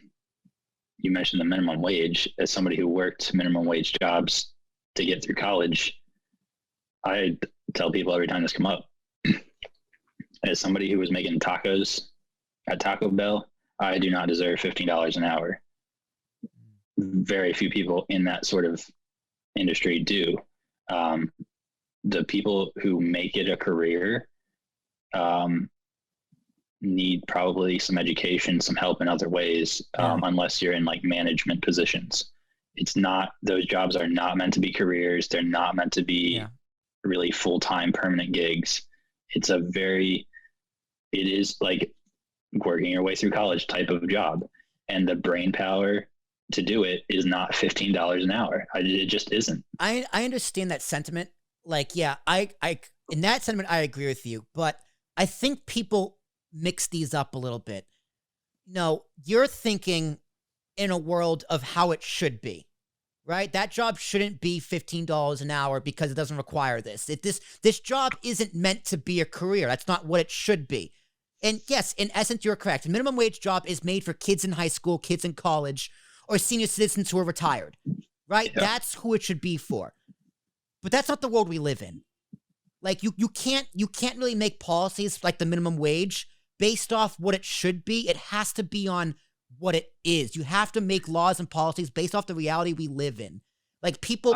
you mentioned the minimum wage. As somebody who worked minimum wage jobs to get through college, I tell people every time this come up, as somebody who was making tacos at Taco Bell, I do not deserve $15 an hour. Very few people in that sort of industry do. The people who make it a career need probably some education, some help in other ways, unless you're in like management positions. It's not, those jobs are not meant to be careers. They're not meant to be really full-time permanent gigs. It is like working your way through college type of job, and the brain power to do it is not $15 an hour. It just isn't. I understand that sentiment. Like, yeah, I in that sentiment, I agree with you, but I think people mix these up a little bit. No, you're thinking in a world of how it should be, right? That job shouldn't be $15 an hour because it doesn't require this. This job isn't meant to be a career. That's not what it should be. And yes, in essence, you're correct. A minimum wage job is made for kids in high school, kids in college, or senior citizens who are retired, right? Yeah. That's who it should be for. But that's not the world we live in. Like you can't really make policies like the minimum wage based off what it should be. It has to be on what it is. You have to make laws and policies based off the reality we live in. Like people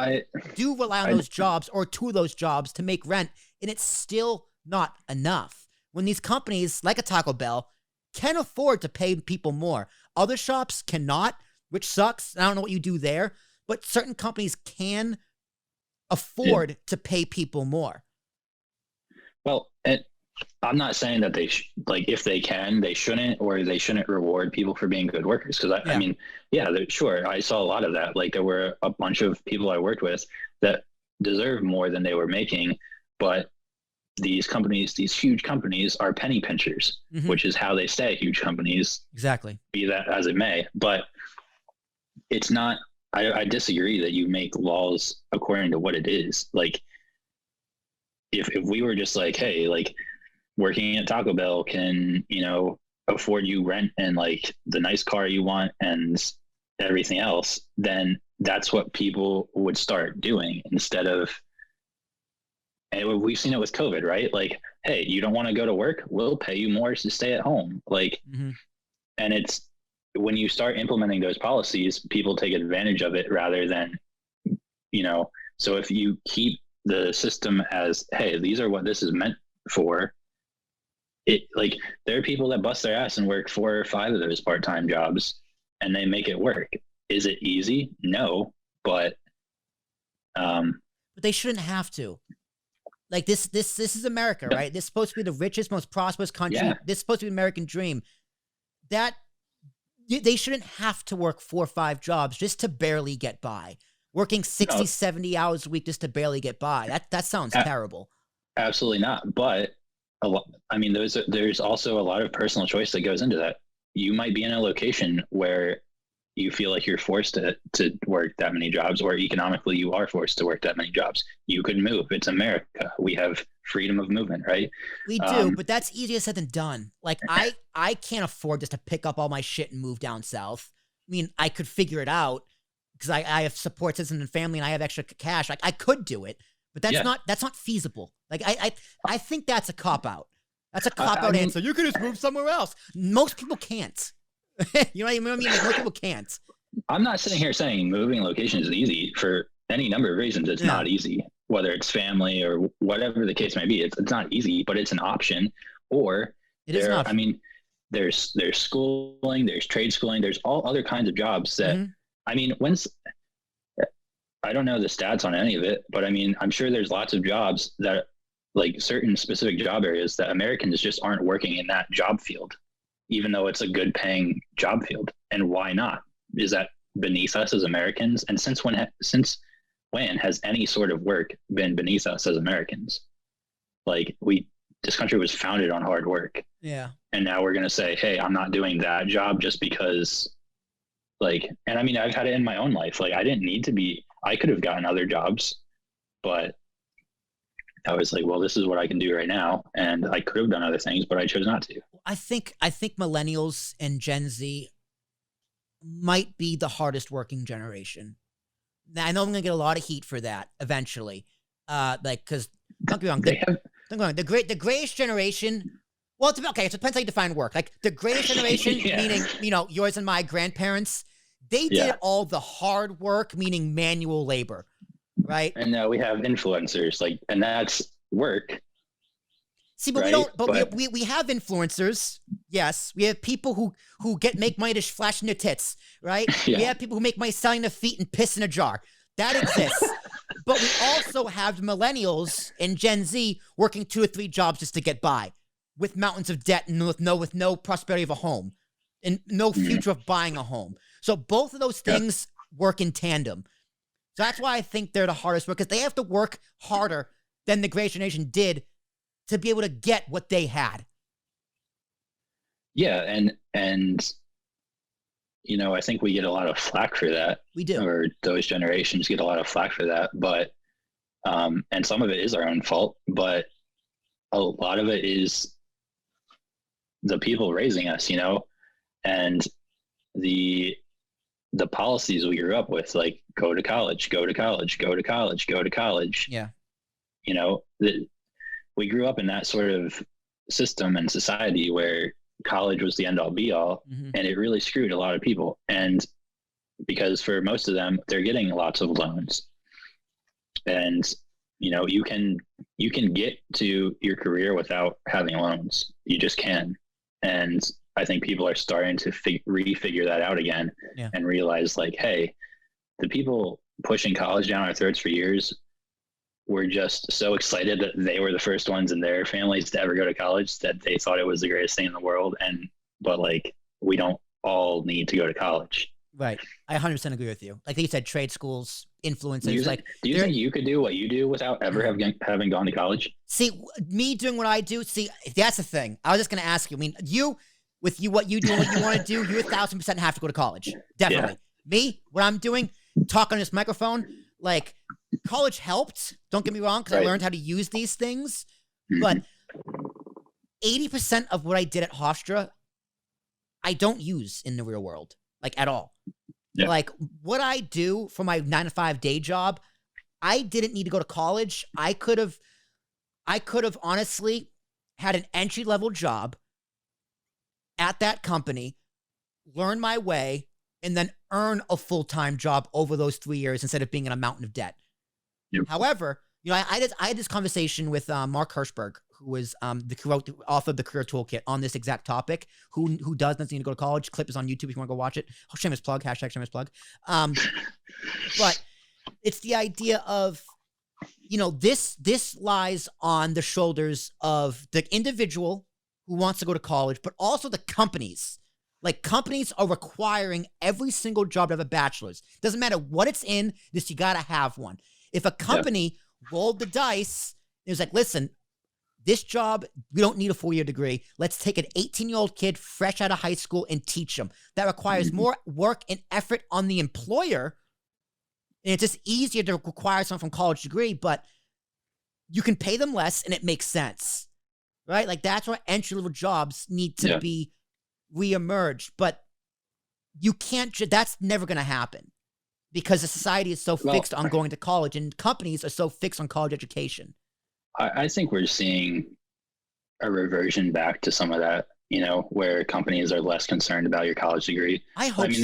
do rely on those jobs or to those jobs to make rent, and it's still not enough. When these companies like a Taco Bell can afford to pay people more, other shops cannot, which sucks. I don't know what you do there, but certain companies can afford to pay people more. Well, I'm not saying that they like if they can, they shouldn't, or they shouldn't reward people for being good workers. Because I mean, sure, I saw a lot of that. Like there were a bunch of people I worked with that deserve more than they were making, but these companies, these huge companies, are penny pinchers, which is how they stay huge companies. Exactly. Be that as it may, but it's not. I disagree that you make laws according to what it is. Like if we were just like, hey, like working at Taco Bell can, afford you rent and like the nice car you want and everything else, then that's what people would start doing instead of, and we've seen it with COVID, right? Like, hey, you don't want to go to work? We'll pay you more to stay at home. Like, and it's when you start implementing those policies, people take advantage of it rather than, so if you keep the system as, hey, these are what this is meant for, it like there are people that bust their ass and work 4 or 5 of those part-time jobs and they make it work. Is it easy? No, but they shouldn't have to. Like this is America, right? This is supposed to be the richest, most prosperous country. Yeah. This is supposed to be the American dream. That they shouldn't have to work 4 or 5 jobs just to barely get by. Working 60, 70 hours a week just to barely get by. That sounds terrible. Absolutely not. But there's also a lot of personal choice that goes into that. You might be in a location where you feel like you're forced to work that many jobs, or economically you are forced to work that many jobs. You could move. It's America. We have freedom of movement, right? We do, but that's easier said than done. Like I can't afford just to pick up all my shit and move down south. I mean, I could figure it out because I have support systems and family and I have extra cash. Like I could do it, but that's not feasible. Like I think that's a cop-out. That's a cop-out answer. You could just move somewhere else. Most people can't. You know what I mean? Like, most people can't. I'm not sitting here saying moving location is easy for any number of reasons. It's not easy, whether it's family or whatever the case may be. It's not easy, but it's an option. Or there's schooling, there's trade schooling, there's all other kinds of jobs that, I don't know the stats on any of it, but I'm sure there's lots of jobs that, like certain specific job areas, that Americans just aren't working in that job field, even though it's a good paying job field. And why not? Is that beneath us as Americans? And since when has any sort of work been beneath us as Americans? Like this country was founded on hard work. Yeah. And now we're going to say, hey, I'm not doing that job just because and I've had it in my own life. Like I could have gotten other jobs, but I was like, well, this is what I can do right now. And I could have done other things, but I chose not to. I think millennials and Gen Z might be the hardest working generation. Now, I know I'm going to get a lot of heat for that eventually. Cause don't get me wrong, the greatest generation. Well, it depends how you define work. Like the greatest generation, meaning, yours and my grandparents, they did all the hard work, meaning manual labor. Right. And now we have influencers, and that's work. See, but we have influencers. Yes. We have people who make money to flash in their tits, right? Yeah. We have people who make money selling their feet and piss in a jar. That exists. But we also have millennials and Gen Z working 2 or 3 jobs just to get by, with mountains of debt and with no prosperity of a home and no future of buying a home. So both of those things work in tandem. So that's why I think they're the hardest work, because they have to work harder than the great generation did to be able to get what they had. Yeah, and I think we get a lot of flack for that. We do. Or those generations get a lot of flack for that, but and some of it is our own fault, but a lot of it is the people raising us, and the policies we grew up with, like go to college, go to college, go to college, go to college. Yeah. We grew up in that sort of system and society where college was the end all be all, and it really screwed a lot of people. And because for most of them, they're getting lots of loans, and you can get to your career without having loans. You just can. And I think people are starting to refigure that out again, and realize hey, the people pushing college down our throats for years were just so excited that they were the first ones in their families to ever go to college that they thought it was the greatest thing in the world. But we don't all need to go to college. Right. I 100% agree with you. Like you said, trade schools, influences. Do you think you could do what you do without ever having gone to college? See, me doing what I do, that's the thing. I was just going to ask you. What you do and what you want to do, you 1,000% have to go to college. Definitely. Yeah. Me, what I'm doing, talk on this microphone, college helped. Don't get me wrong, because I learned how to use these things. But 80% of what I did at Hofstra, I don't use in the real world, like at all. Yeah. Like what I do for my 9-to-5 day job, I didn't need to go to college. I could have honestly had an entry-level job at that company, learn my way, and then earn a full-time job over those 3 years instead of being in a mountain of debt. Yep. However, I had this conversation with Mark Hirschberg, who was the author of the Career Toolkit on this exact topic, who doesn't need to go to college. Clip is on YouTube if you want to go watch it. Oh, shameless plug, hashtag shameless plug. But it's the idea of, this lies on the shoulders of the individual who wants to go to college, but also the companies. Like, companies are requiring every single job to have a bachelor's. Doesn't matter what it's in, you got to have one. If a company rolled the dice, it was like, listen, this job, we don't need a 4-year degree. Let's take an 18-year-old kid fresh out of high school and teach them. That requires more work and effort on the employer. And it's just easier to require someone from college degree, but you can pay them less and it makes sense, right? Like, that's why entry-level jobs need to be reemerged. But you can't, that's never going to happen because the society is so fixed on going to college and companies are so fixed on college education. I think we're seeing a reversion back to some of that, where companies are less concerned about your college degree. I hope so.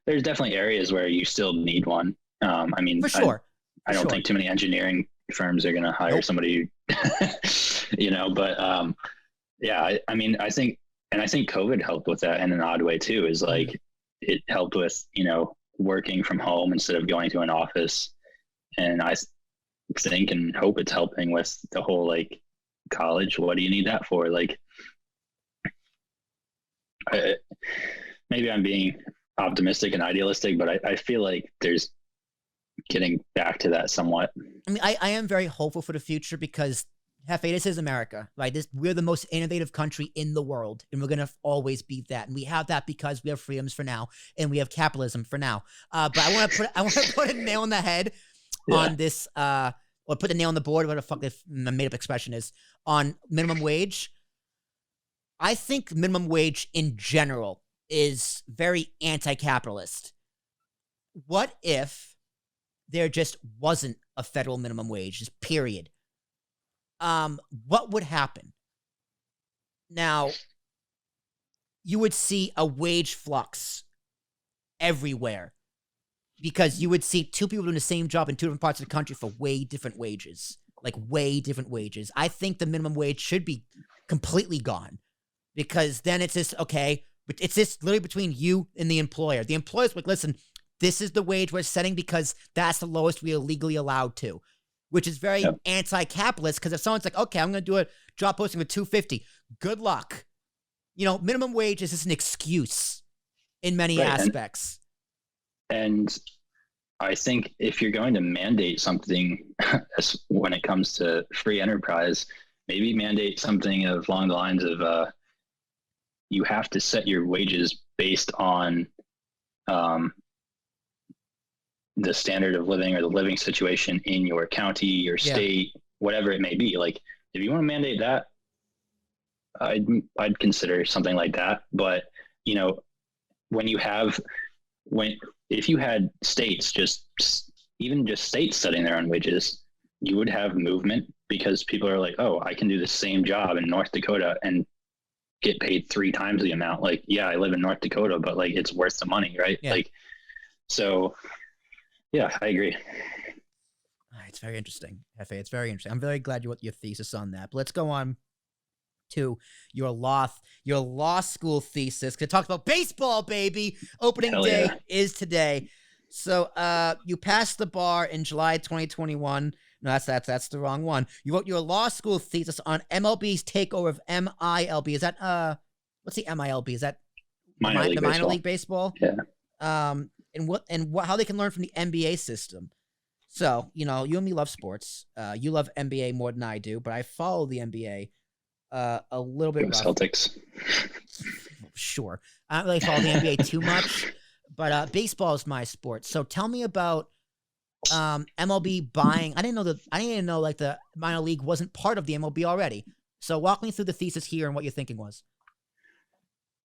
There's definitely areas where you still need one. For sure. I don't think too many engineering firms are going to hire somebody, but I think COVID helped with that in an odd way too, is like, it helped with, working from home instead of going to an office. And I think and hope it's helping with the whole, like, college. What do you need that for? Like, maybe I'm being optimistic and idealistic, but I feel like there's getting back to that somewhat. I mean, I am very hopeful for the future because Jefe, this is America, right? We're the most innovative country in the world, and we're gonna always be that. And we have that because we have freedoms for now, and we have capitalism for now. But I want to put a nail on the head on this. Or put the nail on the board, whatever the fuck this made up expression is, on minimum wage. I think minimum wage in general is very anti-capitalist. What if there just wasn't a federal minimum wage, just period? What would happen? Now, you would see a wage flux everywhere because you would see two people doing the same job in two different parts of the country for way different wages. I think the minimum wage should be completely gone because then it's just, okay, but it's just literally between you and the employer. The employer's like, listen, this is the wage we're setting because that's the lowest we are legally allowed to, which is very anti-capitalist because if someone's like, okay, I'm going to do a job posting for $250, good luck. Minimum wage is just an excuse in many aspects. And I think if you're going to mandate something when it comes to free enterprise, maybe mandate something along the lines of you have to set your wages based on the standard of living or the living situation in your county, your state, whatever it may be. Like, if you want to mandate that, I'd consider something like that. But, if you had states even states setting their own wages, you would have movement because people are like, oh, I can do the same job in North Dakota and get paid 3 times the amount. Like, yeah, I live in North Dakota, but like, it's worth the money, right? Yeah. Like, so yeah, I agree. It's very interesting, Jefe. It's very interesting. I'm very glad you wrote your thesis on that. But let's go on to your law school thesis. Because it talks about baseball, baby. Opening day is today. So you passed the bar in July 2021. No, that's the wrong one. You wrote your law school thesis on MLB's takeover of MILB. Is that what's the MILB? Is that the minor league baseball? Yeah. And how they can learn from the NBA system. So, you and me love sports. You love NBA more than I do, but I follow the NBA a little bit. Celtics. Sure. I don't really follow the NBA too much, but baseball is my sport. So tell me about MLB buying. I didn't know like the minor league wasn't part of the MLB already. So walk me through the thesis here and what your thinking was.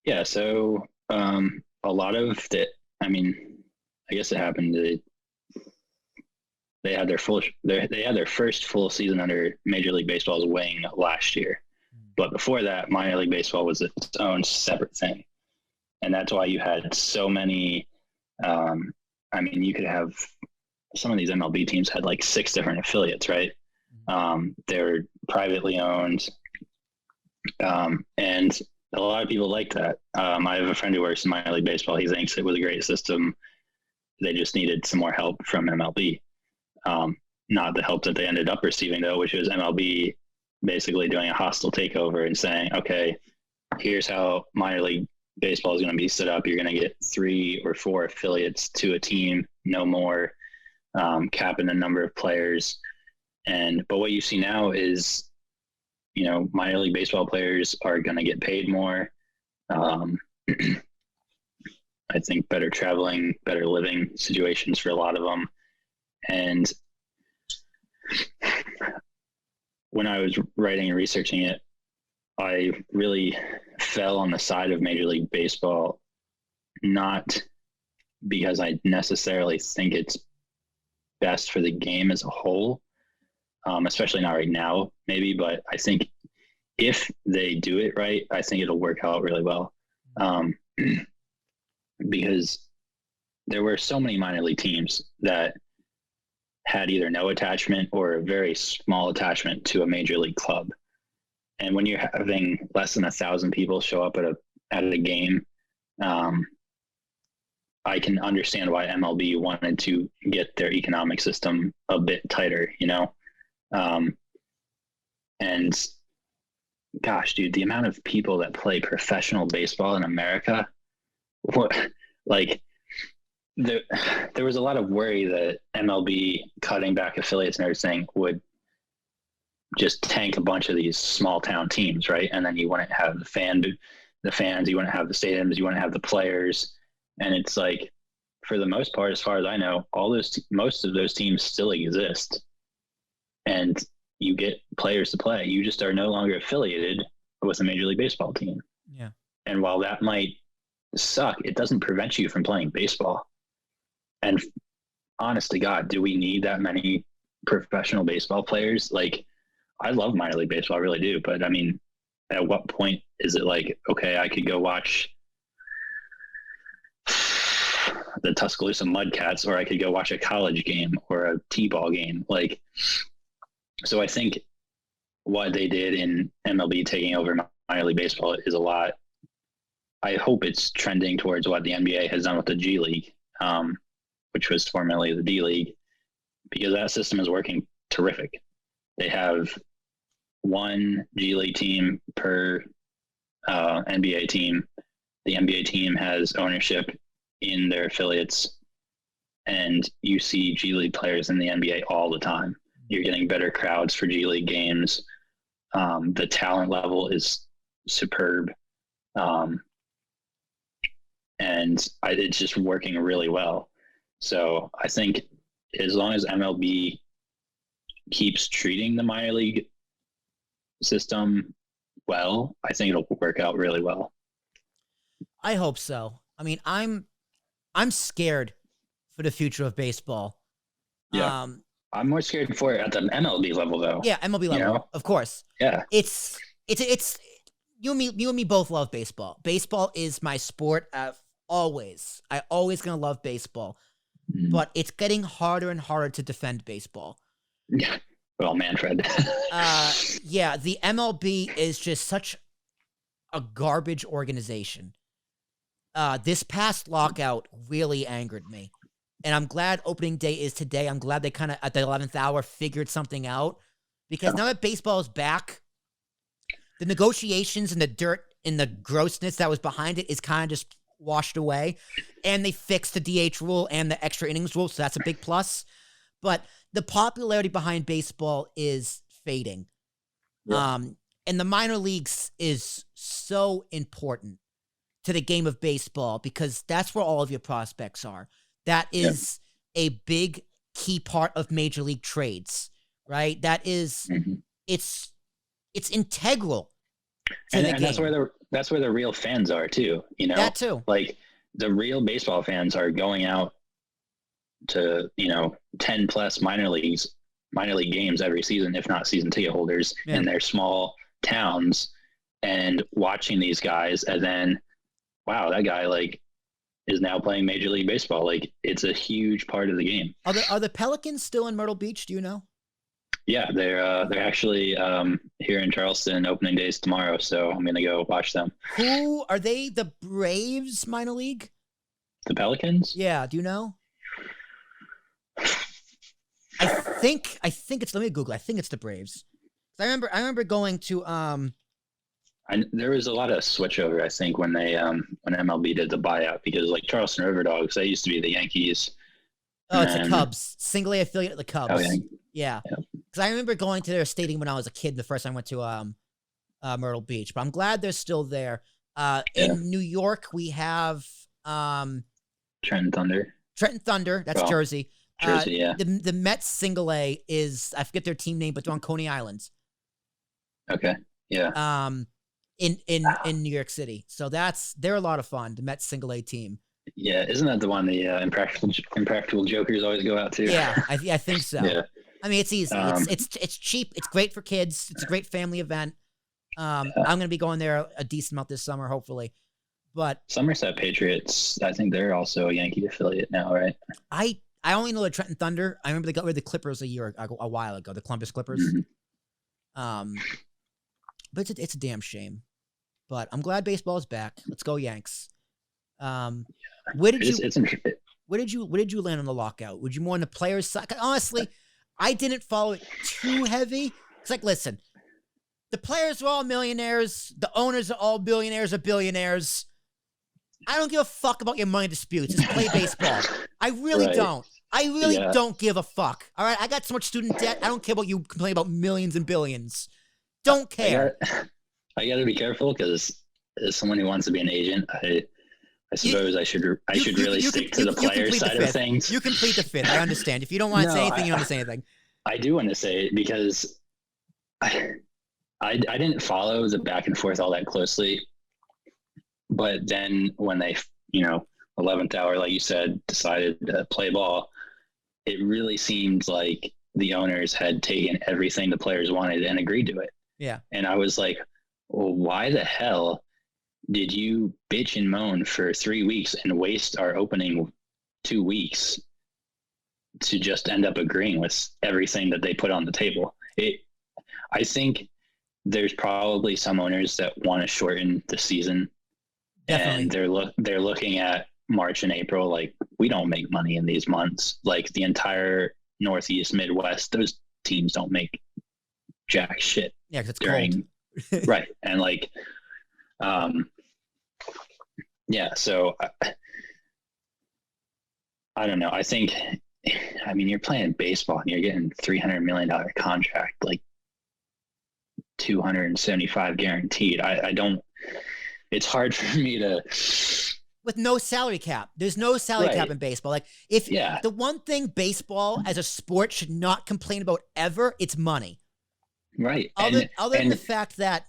Yeah. So a lot of the, I mean, I guess it happened. They had their first full season under Major League Baseball's wing last year, but before that, minor league baseball was its own separate thing, and that's why you had so many. I mean, you could have some of these MLB teams had like 6 different affiliates, right? They're privately owned, and a lot of people like that. I have a friend who works in minor league baseball. He thinks it was a great system. They just needed some more help from MLB. Not the help that they ended up receiving, though, which was MLB basically doing a hostile takeover and saying, okay, here's how minor league baseball is going to be set up. You're going to get 3 or 4 affiliates to a team, no more, capping the number of players. But what you see now is, minor league baseball players are going to get paid more. I think better traveling, better living situations for a lot of them. And when I was writing and researching it, I really fell on the side of Major League Baseball, not because I necessarily think it's best for the game as a whole, especially not right now, maybe, but I think if they do it right, I think it'll work out really well. Because there were so many minor league teams that had either no attachment or a very small attachment to a major league club. And when you're having less than 1,000 people show up at a game, I can understand why MLB wanted to get their economic system a bit tighter, and gosh, dude, the amount of people that play professional baseball in America, there was a lot of worry that MLB cutting back affiliates and everything would just tank a bunch of these small town teams, right? And then you wouldn't have the fans, you wouldn't have the stadiums, you wouldn't have the players. And it's like, for the most part, as far as I know, most of those teams still exist, and you get players to play. You just are no longer affiliated with a Major League Baseball team. Yeah. And while that might suck, it doesn't prevent you from playing baseball. And honest to God, do we need that many professional baseball players? Like, I love minor league baseball, I really do. But I mean, at what point is it like, okay, I could go watch the Tuscaloosa Mudcats, or I could go watch a college game or a T-ball game? Like, so I think what they did in MLB taking over minor league baseball is a lot. I hope it's trending towards what the NBA has done with the G League, which was formerly the D League, because that system is working terrific. They have one G League team per NBA team. The NBA team has ownership in their affiliates, and you see G League players in the NBA all the time. You're getting better crowds for G League games. The talent level is superb. And it's just working really well. So I think as long as MLB keeps treating the minor league system well, I think it'll work out really well. I hope so. I mean, I'm scared for the future of baseball. Yeah. I'm more scared for it at the MLB level, though. Yeah, MLB level, of course. Yeah. It's you and me both love baseball. Baseball is my sport. Always gonna love baseball, but it's getting harder and harder to defend baseball. Yeah. Well, Manfred. Yeah, the MLB is just such a garbage organization. This past lockout really angered me. And I'm glad opening day is today. I'm glad they kind of, at the 11th hour, figured something out. Because now that baseball is back, the negotiations and the dirt and the grossness that was behind it is kind of just washed away. And they fixed the DH rule and the extra innings rule, so that's a big plus. But the popularity behind baseball is fading. Yeah. And the minor leagues is so important to the game of baseball because that's where all of your prospects are. That is a big key part of major league trades, right? That is, it's it's integral to And, the and game. that's where the real fans are too. You know, That too. like the real baseball fans are going out to 10 plus minor league games every season, if not season ticket holders in their small towns, and watching these guys, and then wow, that guy like is now playing Major League Baseball. Like it's a huge part of the game. Are the Pelicans still in Myrtle Beach? Do you know? Yeah, they're actually here in Charleston. Opening days tomorrow, so I'm gonna go watch them. Who are they? The Braves minor league? The Pelicans? Yeah. Do you know? I think it's. Let me Google. I think it's the Braves. I remember going to There was a lot of switchover, I think, when when MLB did the buyout, because like Charleston River Dogs, they used to be the Yankees. Oh, it's the Cubs. Single A affiliate of the Cubs. Oh, yeah. Because I remember going to their stadium when I was a kid. The first time I went to Myrtle Beach, but I'm glad they're still there. In New York, we have Trenton Thunder. That's Jersey. Jersey, yeah. The Mets Single A is, I forget their team name, but they're on Coney Island. Okay. Yeah. In New York City. So they're a lot of fun. The Mets Single A team. Yeah, isn't that the one the Impractical Jokers always go out to? Yeah, I think so. Yeah. I mean, it's easy. It's cheap. It's great for kids. It's a great family event. I'm going to be going there a decent amount this summer, hopefully. But Somerset Patriots, I think they're also a Yankee affiliate now, right? I only know the Trenton Thunder. I remember they got rid of the Clippers a while ago, the Columbus Clippers. Mm-hmm. But it's a damn shame. But I'm glad baseball is back. Let's go Yanks. Where did you land on the lockout? Would you more on the players' side? Honestly, I didn't follow it too heavy. It's like, listen, the players are all millionaires. The owners are all billionaires or billionaires. I don't give a fuck about your money disputes. Just play baseball. I really don't. I really don't give a fuck. All right, I got so much student debt. I don't care about you complaining about millions and billions. Don't care. I got to be careful because as someone who wants to be an agent, I suppose I should really stick to the player side of things. You complete the fifth. I understand. If you don't want to say anything, you don't say anything. I do want to say it because I didn't follow the back and forth all that closely. But then when they, 11th hour, like you said, decided to play ball, it really seemed like the owners had taken everything the players wanted and agreed to it. Yeah. And I was like, well, why the hell did you bitch and moan for 3 weeks and waste our opening 2 weeks to just end up agreeing with everything that they put on the table? I think there's probably some owners that want to shorten the season. Definitely. And they're looking at March and April like, we don't make money in these months. Like the entire Northeast, Midwest, those teams don't make jack shit. Yeah, because it's cold. Right. And like, so I don't know. I think, you're playing baseball and you're getting $300 million contract, like 275 guaranteed. I don't, it's hard for me to. With no salary cap. There's no salary cap in baseball. Like the one thing baseball as a sport should not complain about ever, it's money. Right. Other than the fact that,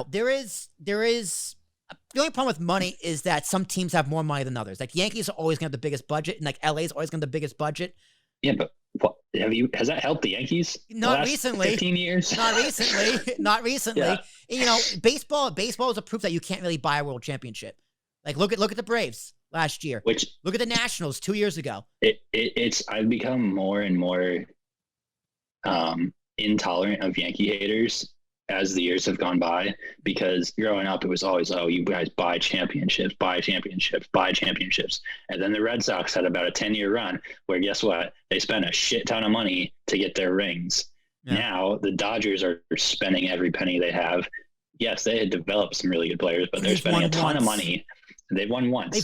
there is the only problem with money is that some teams have more money than others. Like Yankees are always going to have the biggest budget, and like LA's always going to have the biggest budget. Yeah, but has that helped the Yankees? Not recently. 15 years? Not recently. Yeah. Baseball is a proof that you can't really buy a world championship. Like look at the Braves last year. Look at the Nationals 2 years ago. I've become more and more intolerant of Yankee haters as the years have gone by, because growing up it was always, oh, you guys buy championships. And then the Red Sox had about a 10-year run where guess what? They spent a shit ton of money to get their rings. Yeah. Now the Dodgers are spending every penny they have. Yes, they had developed some really good players, but they're spending a ton of money. They've won once. They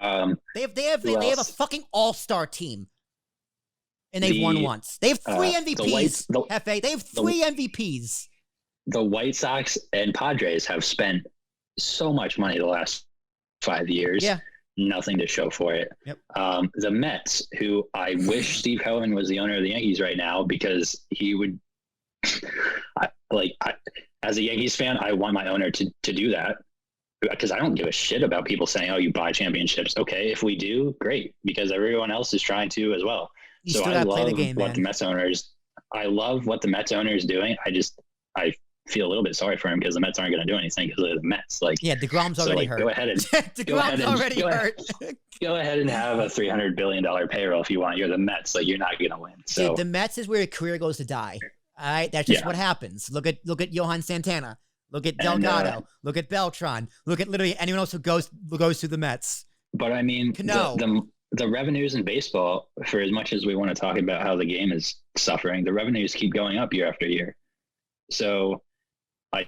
have a fucking all-star team. And they've won once. They have 3 MVPs, Hefe. They have 3 MVPs. The White Sox and Padres have spent so much money the last 5 years. Yeah. Nothing to show for it. Yep. The Mets, who I wish Steve Cohen was the owner of the Yankees right now, because he would. as a Yankees fan, I want my owner to do that, because I don't give a shit about people saying, "Oh, you buy championships." Okay, if we do, great, because everyone else is trying to as well. You So still I gotta play the love game, what man. the Mets owners. I love what the Mets owner is doing. I feel a little bit sorry for him because the Mets aren't going to do anything because they're the Mets. Like, Yeah, DeGrom's so already like, hurt. go ahead and DeGrom's already hurt. go ahead and have a $300 billion payroll if you want. You're the Mets. Like, you're not going to win. So Dude, the Mets is where your career goes to die. All right, that's just what happens. Look at Johan Santana. Look at Delgado. Look at Beltran. Look at literally anyone else who goes to the Mets. But I mean, the revenues in baseball, for as much as we want to talk about how the game is suffering, the revenues keep going up year after year. So I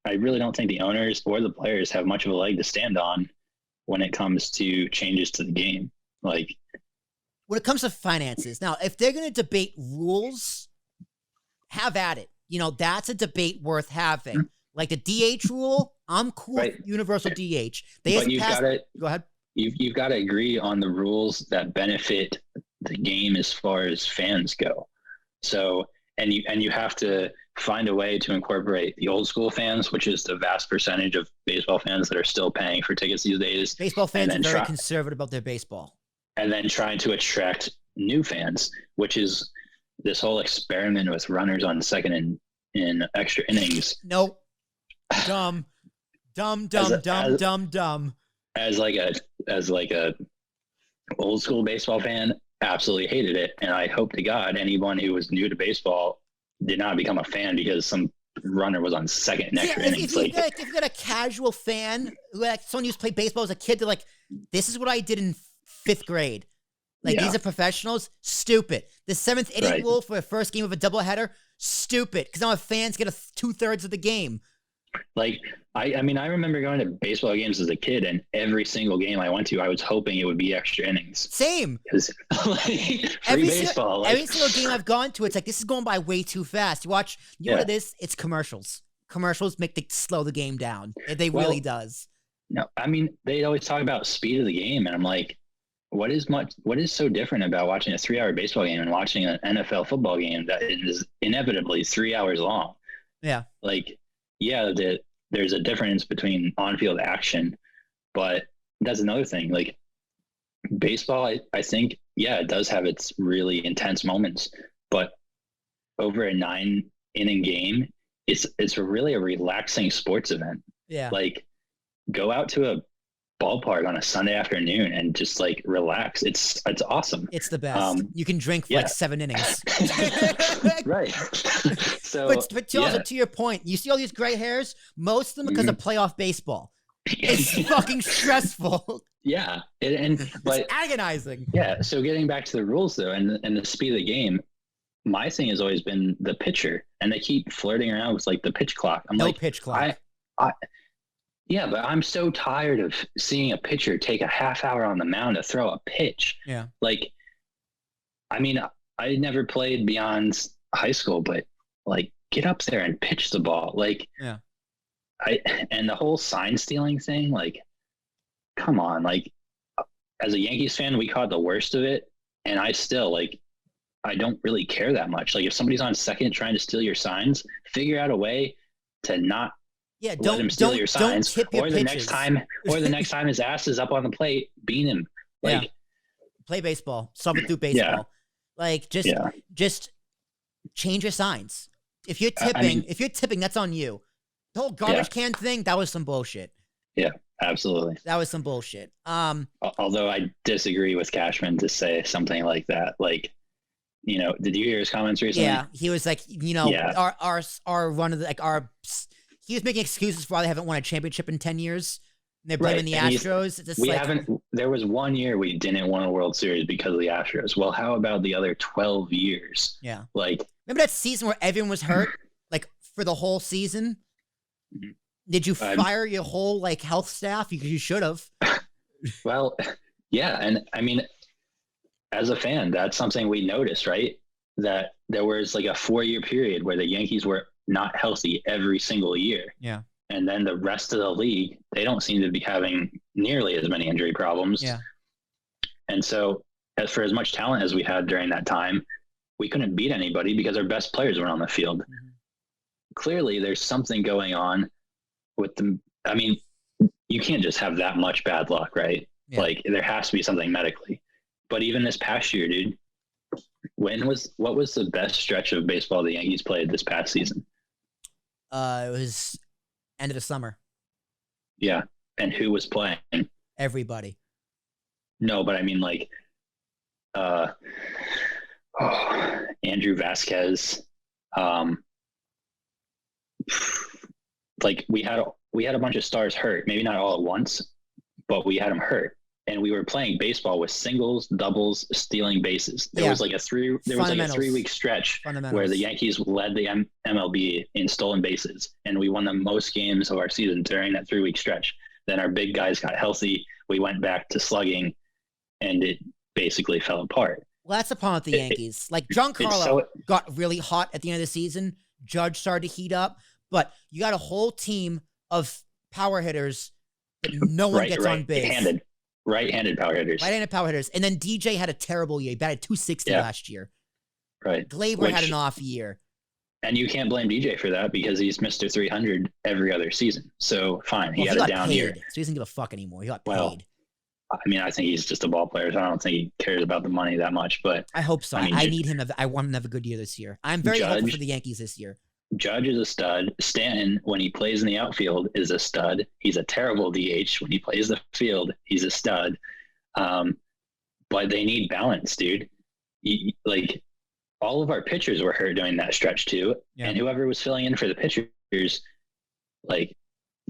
really don't think the owners or the players have much of a leg to stand on when it comes to changes to the game. Like, when it comes to finances, now, if they're going to debate rules, have at it. You know, that's a debate worth having. Like the DH rule, I'm cool with universal DH. Go ahead. You've got to agree on the rules that benefit the game as far as fans go. So, and you have to find a way to incorporate the old school fans, which is the vast percentage of baseball fans that are still paying for tickets these days. Baseball fans are very conservative about their baseball. And then trying to attract new fans, which is this whole experiment with runners on second in extra innings. Nope. Dumb. As like a old school baseball fan, absolutely hated it. And I hope to God anyone who was new to baseball did not become a fan because some runner was on second in extra innings. If you got a casual fan, like someone who used to play baseball as a kid, they're like, this is what I did in 5th grade. Like, these are professionals. Stupid. The 7th inning rule for the first game of a doubleheader. Stupid. Because now fans get 2/3 of the game. Like, I mean, I remember going to baseball games as a kid, and every single game I went to, I was hoping it would be extra innings. Same. Because every baseball. Every single game I've gone to, it's like, this is going by way too fast. You watch, know what it is? It's commercials. Commercials slow the game down. They really does. No, I mean, they always talk about speed of the game, and I'm like, what is so different about watching a 3-hour baseball game and watching an NFL football game that is inevitably 3 hours long? Yeah. Like, there's a difference between on-field action, but that's another thing. Like, baseball, I think, it does have its really intense moments, but over a 9-inning game, it's really a relaxing sports event. Yeah. Like, go out to a ballpark on a Sunday afternoon and just like relax. It's awesome. It's the best. You can drink for like 7 innings. Right. So, but also to your point, you see all these gray hairs, most of them because of playoff baseball. It's fucking stressful. Yeah. But it's agonizing. Yeah. So getting back to the rules though, and the speed of the game, my thing has always been the pitcher, and they keep flirting around with like the pitch clock. I'm like, pitch clock. Yeah, but I'm so tired of seeing a pitcher take a half hour on the mound to throw a pitch. Yeah. Like, I mean, I never played beyond high school, but like, get up there and pitch the ball. Like, and the whole sign stealing thing, like, come on. Like, as a Yankees fan, we caught the worst of it. And I still, like, I don't really care that much. Like, if somebody's on second trying to steal your signs, figure out a way to not let him steal your signs, or the next time his ass is up on the plate, beat him. Like, play baseball, substitute baseball. Yeah. Like, just change your signs. If you're tipping, that's on you. The whole garbage can thing, that was some bullshit. Yeah, absolutely. That was some bullshit. Although I disagree with Cashman to say something like that. Like, did you hear his comments recently? Yeah, he was like, our one of the he was making excuses for why they haven't won a championship in 10 years. And they're blaming the Astros. There was 1 year we didn't win a World Series because of the Astros. Well, how about the other 12 years? Yeah. Like, remember that season where everyone was hurt, like for the whole season? Did you fire your whole health staff? You should have. Well, yeah. And I mean, as a fan, that's something we noticed, right? That there was like a 4-year period where the Yankees were not healthy every single year. Yeah. And then the rest of the league, they don't seem to be having nearly as many injury problems. Yeah. And so for as much talent as we had during that time, we couldn't beat anybody because our best players were on the field. Mm-hmm. clearly there's something going on with them. I mean, you can't just have that much bad luck, right? Yeah. Like there has to be something medically. But even this past year, dude, what was the best stretch of baseball the Yankees played this past season? It was end of the summer. Yeah. And who was playing? Everybody. No, but I mean like Andrew Vasquez. Like we had a bunch of stars hurt, maybe not all at once, but we had them hurt. And we were playing baseball with singles, doubles, stealing bases. There was like a 3-week stretch where the Yankees led the MLB in stolen bases, and we won the most games of our season during that 3-week stretch. Then our big guys got healthy. We went back to slugging, and it basically fell apart. Well, that's the problem with the Yankees. Like Giancarlo got really hot at the end of the season. Judge started to heat up, but you got a whole team of power hitters that no one gets on base. Right-handed power hitters. Right-handed power hitters. And then DJ had a terrible year. He batted 260 last year. Right. Glaber had an off year. And you can't blame DJ for that because he's Mr. 300 every other season. So, fine. He had a down year. So he doesn't give a fuck anymore. He got paid. Well, I mean, I think he's just a ball player, so I don't think he cares about the money that much. But I hope so. I need him. I want him to have a good year this year. I'm very hopeful for the Yankees this year. Judge is a stud. Stanton, when he plays in the outfield, is a stud. He's a terrible DH. When he plays the field, he's a stud. But they need balance, dude. Like all of our pitchers were hurt during that stretch too. Yeah. And whoever was filling in for the pitchers, like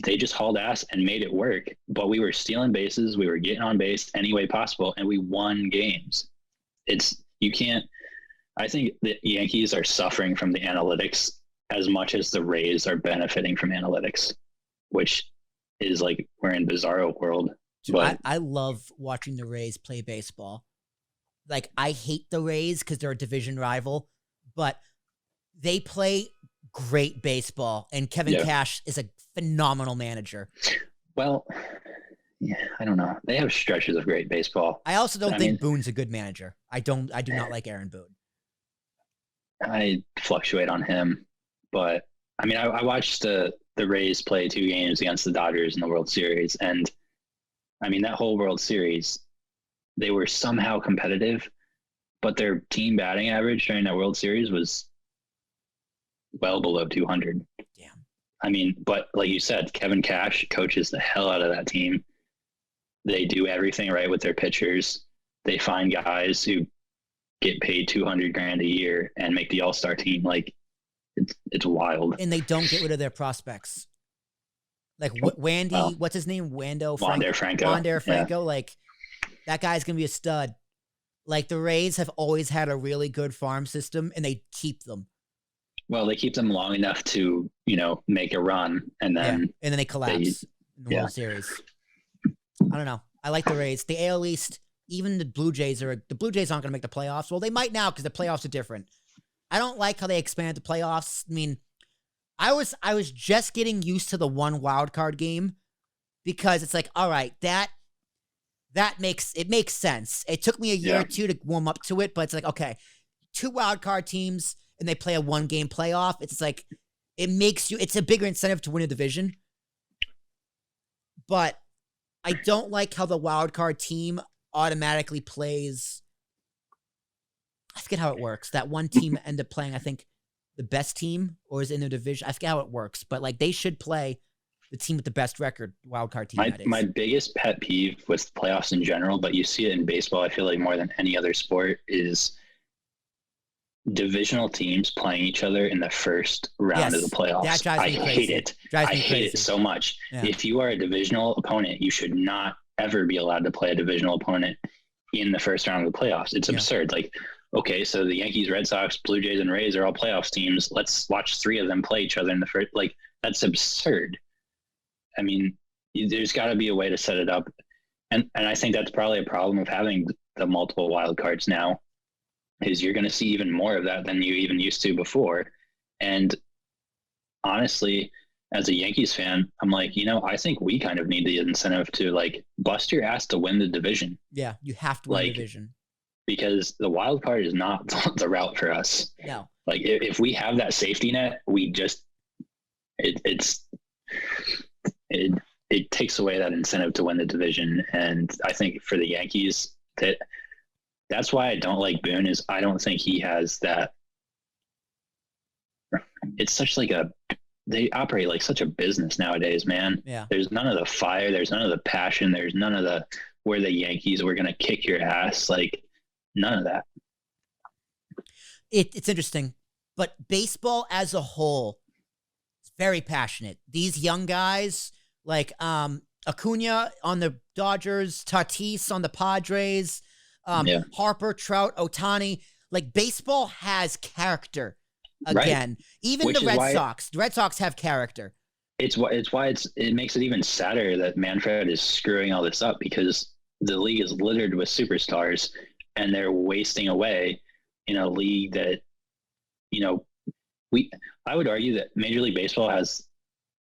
they just hauled ass and made it work. But we were stealing bases. We were getting on base any way possible, and we won games. I think the Yankees are suffering from the analytics as much as the Rays are benefiting from analytics, which is like we're in bizarro world. But I love watching the Rays play baseball. Like I hate the Rays because they're a division rival, but they play great baseball, and Kevin Cash is a phenomenal manager. Well, yeah, I don't know. They have stretches of great baseball. I also don't think Boone's a good manager. I do not like Aaron Boone. I fluctuate on him. But I mean, I watched the Rays play 2 games against the Dodgers in the World Series. And I mean, that whole World Series, they were somehow competitive, but their team batting average during that World Series was well below 200. Damn. I mean, but like you said, Kevin Cash coaches the hell out of that team. They do everything right with their pitchers. They find guys who get paid $200,000 a year and make the All-Star team. Like, it's wild. And they don't get rid of their prospects. Like what's his name? Wander Franco. Like that guy's going to be a stud. Like the Rays have always had a really good farm system, and they keep them. Well, they keep them long enough to, make a run, and then they collapse in the World Series. I don't know. I like the Rays. The AL East, even the Blue Jays aren't going to make the playoffs. Well, they might now because the playoffs are different. I don't like how they expand the playoffs. I mean, I was just getting used to the one wild card game because it's like, all right, that makes sense. It took me a year or two to warm up to it, but it's like, okay, 2 wild card teams and they play a 1-game playoff. It's like it's a bigger incentive to win a division. But I don't like how the wild card team automatically plays. I forget how it works. That one team ended up playing, I think, the best team, or is in the division. I forget how it works, but like they should play the team with the best record, wildcard team. My biggest pet peeve with playoffs in general, but you see it in baseball, I feel like more than any other sport, is divisional teams playing each other in the first round of the playoffs. That drives me crazy. Hate it. I hate it so much. Yeah. If you are a divisional opponent, you should not ever be allowed to play a divisional opponent in the first round of the playoffs. It's absurd. Like, okay, so the Yankees, Red Sox, Blue Jays, and Rays are all playoffs teams. Let's watch 3 of them play each other in the first. Like, that's absurd. I mean, there's got to be a way to set it up. And I think that's probably a problem of having the multiple wild cards now, is you're going to see even more of that than you even used to before. And honestly, as a Yankees fan, I'm like, I think we kind of need the incentive to like bust your ass to win the division. Yeah, you have to win the division. Because the wild card is not the route for us. No. Like if we have that safety net, we just it's it it takes away that incentive to win the division. And I think for the Yankees, that's why I don't like Boone. Is I don't think he has that. It's such like they operate like such a business nowadays, man. Yeah. There's none of the fire. There's none of the passion. There's none of the we're the Yankees. We're gonna kick your ass. Like none of that. It's interesting, but baseball as a whole is very passionate. These young guys like Acuna on the Dodgers, Tatis on the Padres, Harper, Trout, Ohtani. Like baseball has character again. Right. Even which the Red Sox. The Red Sox have character. It's why it makes it even sadder that Manfred is screwing all this up, because the league is littered with superstars and they're wasting away in a league that, you know, I would argue that Major League Baseball has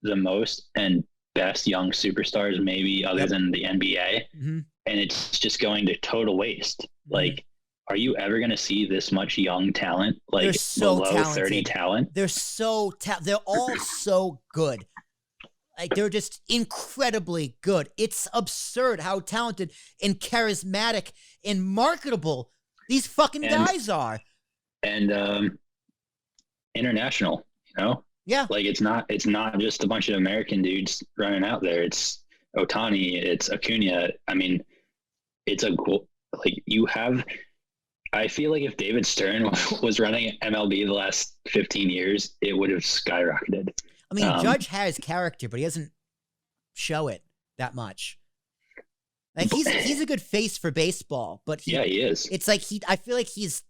the most and best young superstars, maybe other than the NBA. Mm-hmm. And it's just going to total waste. Mm-hmm. Like, are you ever going to see this much young talent? Like they're so below talented. 30 talent? They're so they're all so good. Like they're just incredibly good. It's absurd how talented and charismatic and marketable these fucking guys are. And international, you know? Yeah. Like it's not just a bunch of American dudes running out there. It's Ohtani, it's Acuna. I mean, it's I feel like if David Stern was running MLB the last 15 years, it would have skyrocketed. I mean, Judge has character, but he doesn't show it that much. Like he's a good face for baseball, but he is. It's like I feel like he's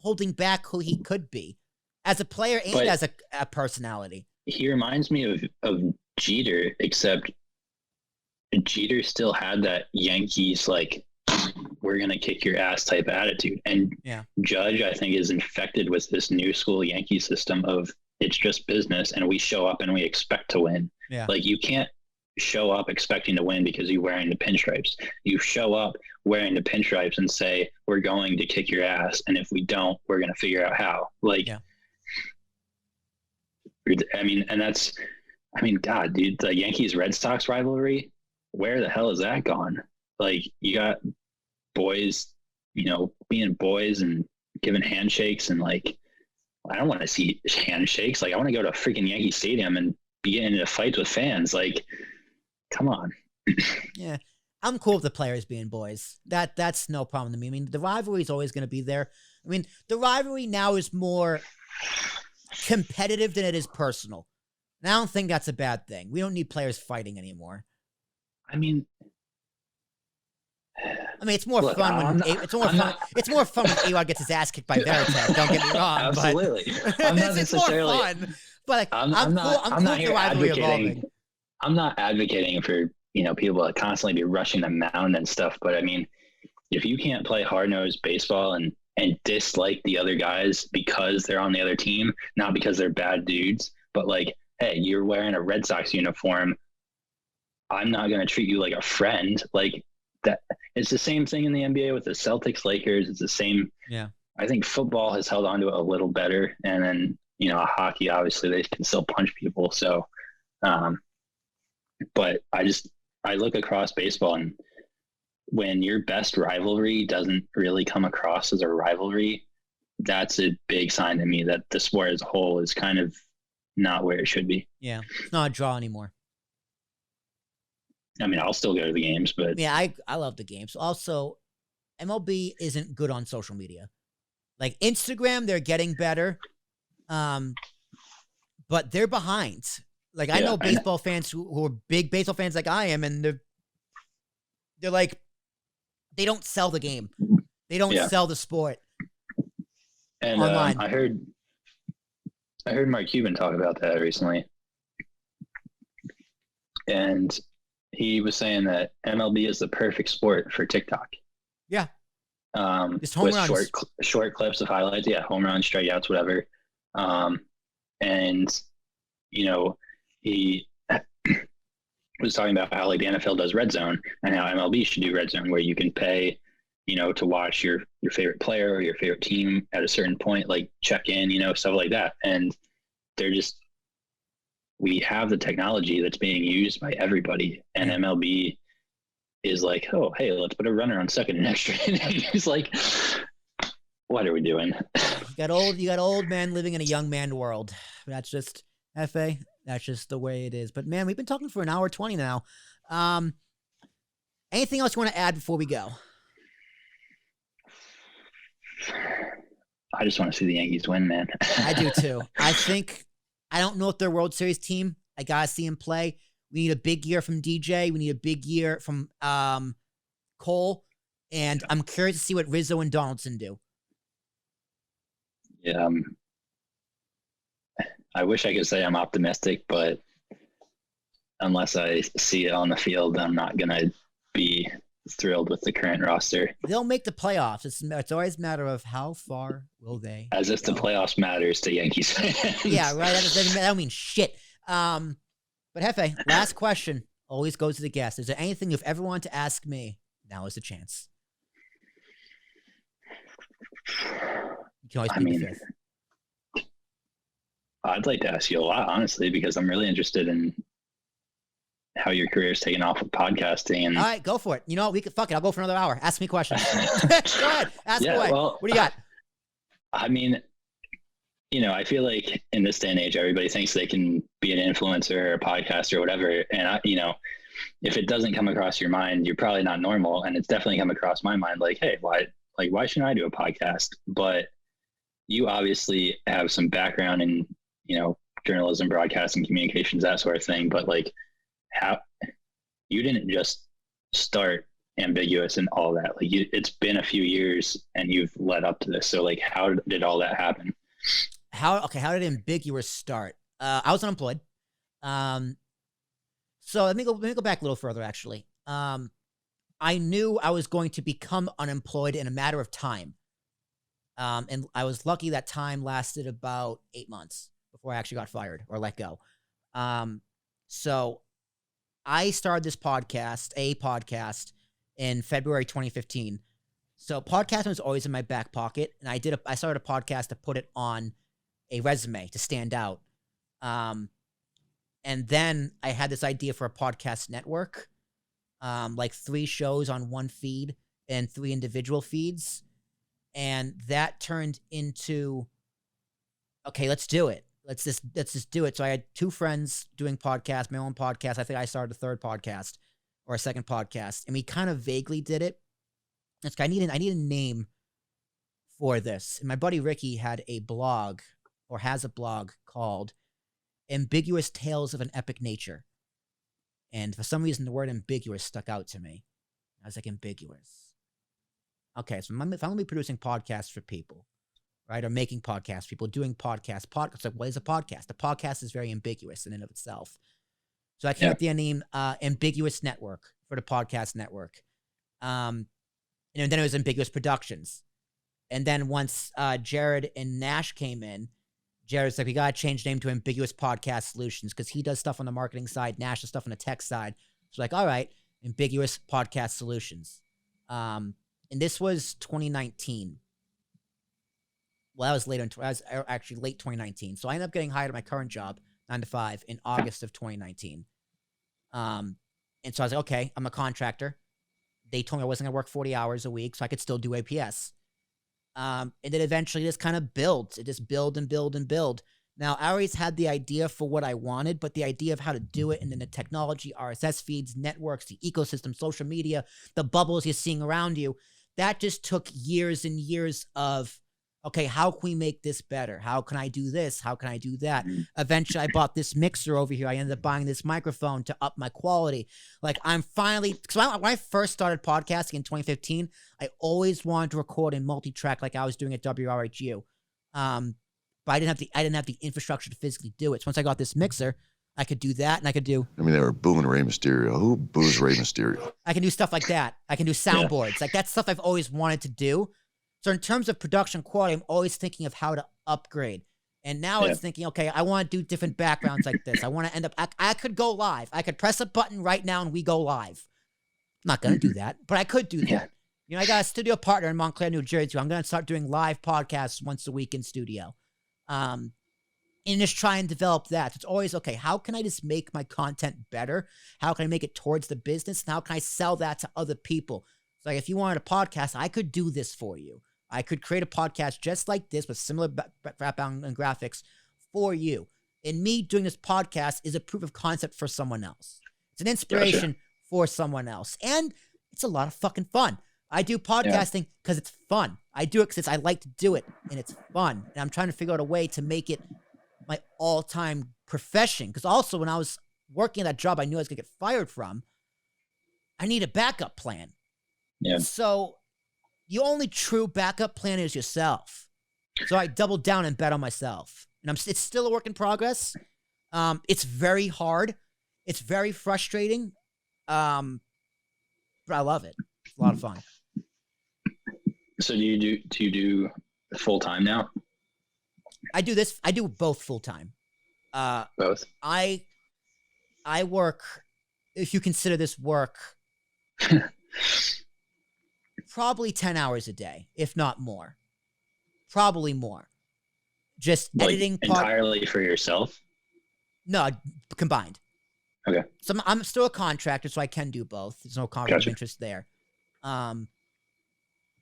holding back who he could be as a player and as a personality. He reminds me of Jeter, except Jeter still had that Yankees like we're gonna kick your ass type attitude, and Judge I think is infected with this new school Yankee system of it's just business and we show up and we expect to win. Yeah. Like you can't show up expecting to win because you're wearing the pinstripes. You show up wearing the pinstripes and say, we're going to kick your ass. And if we don't, we're going to figure out how. Like, I mean, God, dude, the Yankees Red Sox rivalry, where the hell is that gone? Like you got boys, you know, being boys and giving handshakes, and like, I don't want to see handshakes. Like I want to go to freaking Yankee Stadium and be getting into fights with fans. Like, come on. Yeah. I'm cool with the players being boys. That's no problem to me. I mean, the rivalry is always going to be there. I mean, the rivalry now is more competitive than it is personal. And I don't think that's a bad thing. We don't need players fighting anymore. I mean, it's more fun when it's more fun when A-Rod gets his ass kicked by Veritek. Don't get me wrong. Absolutely. I'm not necessarily. It's more fun, but I'm not cool here advocating. I'm not advocating for, you know, people to constantly be rushing the mound and stuff. But I mean, if you can't play hard-nosed baseball and dislike the other guys because they're on the other team, not because they're bad dudes, but like, hey, you're wearing a Red Sox uniform, I'm not going to treat you like a friend. Like that. It's the same thing in the NBA with the Celtics, Lakers. It's the same. Yeah. I think football has held on to it a little better. And then, you know, hockey, obviously they can still punch people. So, but I look across baseball, and when your best rivalry doesn't really come across as a rivalry, that's a big sign to me that the sport as a whole is kind of not where it should be. Yeah. It's not a draw anymore. I mean, I'll still go to the games, but yeah, I love the games. Also, MLB isn't good on social media. Like Instagram, they're getting better. But they're behind. Like I know baseball fans who are big baseball fans like I am, and they're like, they don't sell the game. They don't sell the sport. And online. I heard Mark Cuban talk about that recently. And he was saying that MLB is the perfect sport for TikTok. Yeah. Just home runs. Short clips of highlights. Yeah. Home runs, strikeouts, whatever. And, you know, he was talking about how like the NFL does red zone and how MLB should do red zone, where you can pay, you know, to watch your favorite player or your favorite team at a certain point, like check in, you know, stuff like that. And they're just we have the technology that's being used by everybody, and MLB is like, oh, hey, let's put a runner on second and extra. He's like, what are we doing? You got old man living in a young man world. That's just FA. That's just the way it is. But man, we've been talking for an hour 20 now. Anything else you want to add before we go? I just want to see the Yankees win, man. I do too. I don't know if they're a World Series team. I gotta see him play. We need a big year from DJ. We need a big year from Cole. And I'm curious to see what Rizzo and Donaldson do. Yeah. I wish I could say I'm optimistic, but unless I see it on the field, I'm not going to be thrilled with the current roster. They'll make the playoffs. It's always a matter of how far will they As if go. the playoffs matters to Yankees fans. Yeah, right. That don't mean shit. But Jefe, last question always goes to the guest. Is there anything you've ever wanted to ask me? Now is the chance. You can always be the fifth. I'd like to ask you a lot, honestly, because I'm really interested in how your career is taking off with podcasting. And all right, go for it. You know what? We could fuck it. I'll go for another hour. Ask me questions. Go ahead. Ask away. Well, what do you got? I mean, I feel like in this day and age, everybody thinks they can be an influencer or a podcaster or whatever. And if it doesn't come across your mind, you're probably not normal. And it's definitely come across my mind. Like, hey, why shouldn't I do a podcast? But you obviously have some background in, journalism, broadcasting, communications, that sort of thing. But like, how you didn't just start Ambiguous and all that. Like, it's been a few years and you've led up to this. So like, how did all that happen? How did Ambiguous start? I was unemployed. So let me go back a little further, actually. I knew I was going to become unemployed in a matter of time. And I was lucky that time lasted about 8 months before I actually got fired or let go. So I started this podcast in February 2015. So podcasting was always in my back pocket. And I started a podcast to put it on a resume to stand out. And then I had this idea for a podcast network, like 3 shows on one feed and 3 individual feeds. And that turned into, okay, let's do it. Let's just do it. So I had 2 friends doing podcasts, my own podcast. I think I started a 3rd podcast or a 2nd podcast, and we kind of vaguely did it. It's I need a name for this. And my buddy Ricky had a blog, or has a blog, called Ambiguous Tales of an Epic Nature. And for some reason, the word ambiguous stuck out to me. I was like, ambiguous. Okay, so if I'm going to be producing podcasts for people, right, or making podcasts, people doing podcasts, like, what is a podcast? A podcast is very ambiguous in and of itself. So I came up with the name Ambiguous Network for the podcast network. And then it was Ambiguous Productions. And then once Jared and Nash came in, Jared's like, we got to change the name to Ambiguous Podcast Solutions, because he does stuff on the marketing side, Nash does stuff on the tech side. So like, all right, Ambiguous Podcast Solutions. And this was 2019. Well, that was later. I was actually late 2019. So I ended up getting hired at my current job, 9 to 5, in August of 2019. And so I was like, okay, I'm a contractor. They told me I wasn't going to work 40 hours a week, so I could still do APS. And then eventually this kind of built. It just build and build and build. Now, I always had the idea for what I wanted, but the idea of how to do it, and then the technology, RSS feeds, networks, the ecosystem, social media, the bubbles you're seeing around you, that just took years and years of, okay, how can we make this better? How can I do this? How can I do that? Eventually, I bought this mixer over here. I ended up buying this microphone to up my quality. Like, I'm finally, because when I first started podcasting in 2015, I always wanted to record in multi-track like I was doing at WRHU. But I didn't have the infrastructure to physically do it. So once I got this mixer, I could do that, and I could do... I mean, they were booing Rey Mysterio. Who boos Rey Mysterio? I can do stuff like that. I can do soundboards. Like, that's stuff I've always wanted to do. So in terms of production quality, I'm always thinking of how to upgrade. And now it's thinking, okay, I want to do different backgrounds like this. I want to end up... I could go live. I could press a button right now, and we go live. I'm not going to do that, but I could do that. You know, I got a studio partner in Montclair, New Jersey. I'm going to start doing live podcasts once a week in studio. and just try and develop that. It's always, okay, how can I just make my content better? How can I make it towards the business? And how can I sell that to other people? It's like, if you wanted a podcast, I could do this for you. I could create a podcast just like this with similar background and graphics for you. And me doing this podcast is a proof of concept for someone else. It's an inspiration for someone else. And it's a lot of fucking fun. I do podcasting because it's fun. I do it because I like to do it, and it's fun. And I'm trying to figure out a way to make it my all-time profession. Because also, when I was working at that job I knew I was going to get fired from, I need a backup plan. Yeah. So the only true backup plan is yourself. So I doubled down and bet on myself. And it's still a work in progress. It's very hard. It's very frustrating. But I love it. It's a lot of fun. So do you do full time now? I do both full time. Both. I work, if you consider this work, probably 10 hours a day, if not more. Probably more. Just like editing entirely for yourself? No, combined. Okay. So I'm still a contractor, so I can do both. There's no conflict of interest there.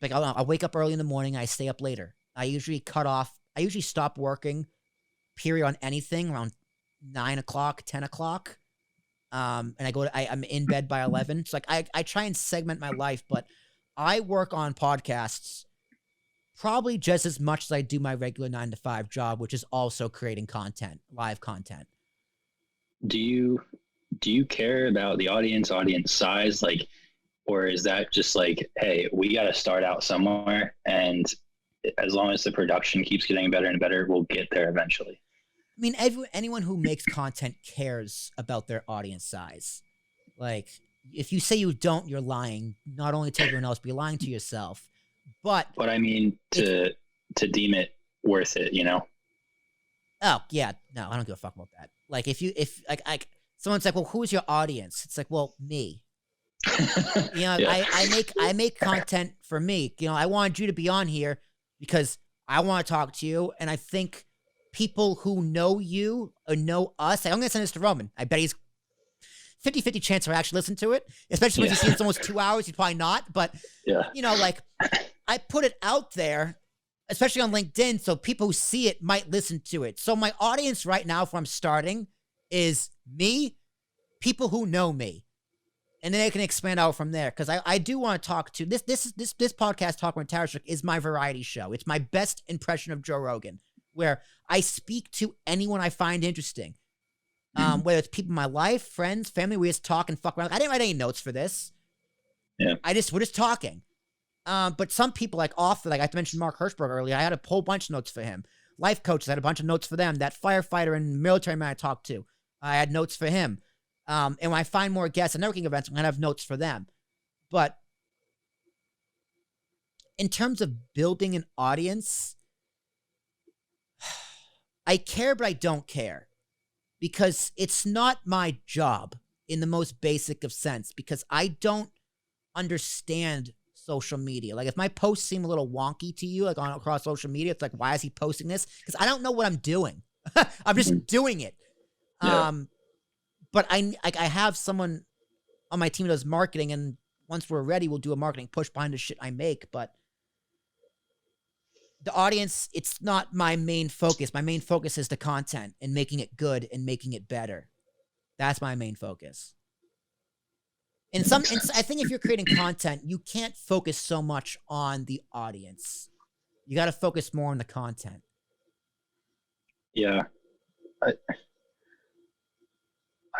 Like I'll wake up early in the morning. I stay up later. I usually stop working, period, on anything around 9 o'clock, 10 o'clock. And I'm in bed by 11. So like I try and segment my life, but I work on podcasts probably just as much as I do my regular 9-to-5 job, which is also creating content, live content. Do you care about the audience size? Like, or is that just like, hey, we got to start out somewhere, and as long as the production keeps getting better and better, we'll get there eventually? I mean, anyone who makes content cares about their audience size. Like, if you say you don't, you're lying, not only to everyone else, but you're lying to yourself. But I mean, to deem it worth it, you know? Oh, yeah. No, I don't give a fuck about that. Like, if someone's like, well, who's your audience? It's like, well, me. You know, yeah. I make content for me. You know, I wanted you to be on here because I want to talk to you, and I think people who know you or know us, I'm going to send this to Roman. I bet he's 50-50 chance he'll actually listen to it, especially when you see it's almost 2 hours. He's probably not, but you know, like, I put it out there, especially on LinkedIn, so people who see it might listen to it. So my audience right now, if I'm starting, is me, people who know me. And then they can expand out from there. Because I do want to talk to this podcast, Talking with Tarashuk, is my variety show. It's my best impression of Joe Rogan, where I speak to anyone I find interesting. Whether it's people in my life, friends, family, we just talk and fuck around. I didn't write any notes for this. Yeah. We're just talking. But some people like I mentioned Mark Hirschberg earlier. I had a whole bunch of notes for him. Life coaches, I had a bunch of notes for them. That firefighter and military man I talked to, I had notes for him. And when I find more guests at networking events, I'm going to have notes for them. But in terms of building an audience, I care, but I don't care. Because it's not my job in the most basic of sense. Because I don't understand social media. Like, if my posts seem a little wonky to you, like across social media, it's like, why is he posting this? Because I don't know what I'm doing. I'm just doing it. Yeah. But I have someone on my team that does marketing, and once we're ready, we'll do a marketing push behind the shit I make. But the audience, it's not my main focus. My main focus is the content and making it good and making it better. That's my main focus. I think if you're creating content, you can't focus so much on the audience. You got to focus more on the content. Yeah.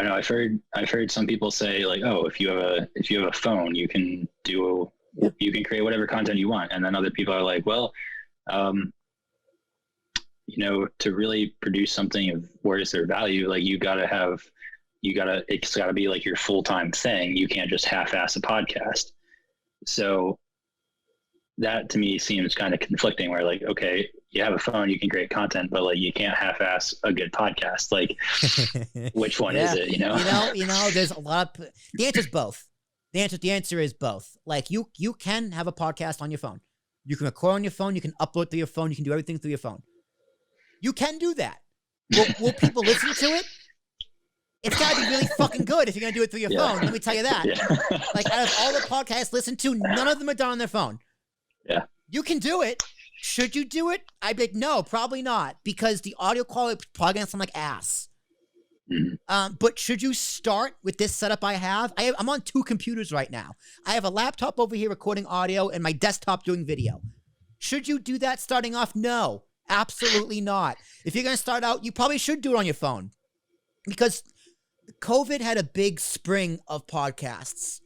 I know. I've heard some people say, like, oh, if you have a phone, you can create whatever content you want. And then other people are like, well, you know, to really produce something of worth or value, like it's gotta be like your full-time thing. You can't just half-ass a podcast. So that to me seems kind of conflicting, where like, okay, you have a phone, you can create content, but like, you can't half-ass a good podcast. Like, which one is it? You know, there's a lot of, the answer is both. The answer is both. Like, you can have a podcast on your phone. You can record on your phone. You can upload through your phone. You can do everything through your phone. You can do that. Will people listen to it? It's got to be really fucking good if you're going to do it through your phone. Let me tell you that. Yeah. Like, out of all the podcasts listened to, none of them are done on their phone. Yeah. You can do it. Should you do it? I'd be like, no, probably not, because the audio quality is probably going to sound like ass. Mhm. But should you start with this setup I have? I'm on 2 computers right now. I have a laptop over here recording audio and my desktop doing video. Should you do that starting off? No, absolutely not. If you're going to start out, you probably should do it on your phone, because COVID had a big spring of podcasts,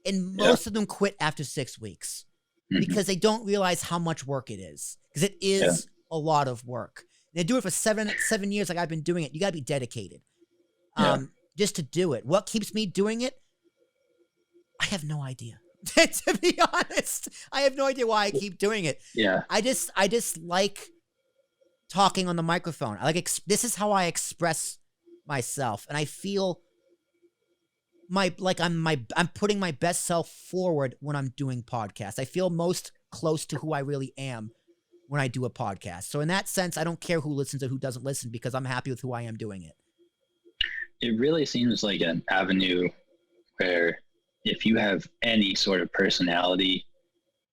and most of them quit after 6 weeks because they don't realize how much work it is, because it is a lot of work. They do it for seven years like I've been doing it. You got to be dedicated just to do it. What keeps me doing it? I have no idea. To be honest, I have no idea why I keep doing it. Yeah. I just like talking on the microphone. I like this is how I express myself, and I feel I'm putting my best self forward when I'm doing podcasts. I feel most close to who I really am when I do a podcast. So in that sense, I don't care who listens or who doesn't listen, because I'm happy with who I am doing it. It really seems like an avenue where if you have any sort of personality,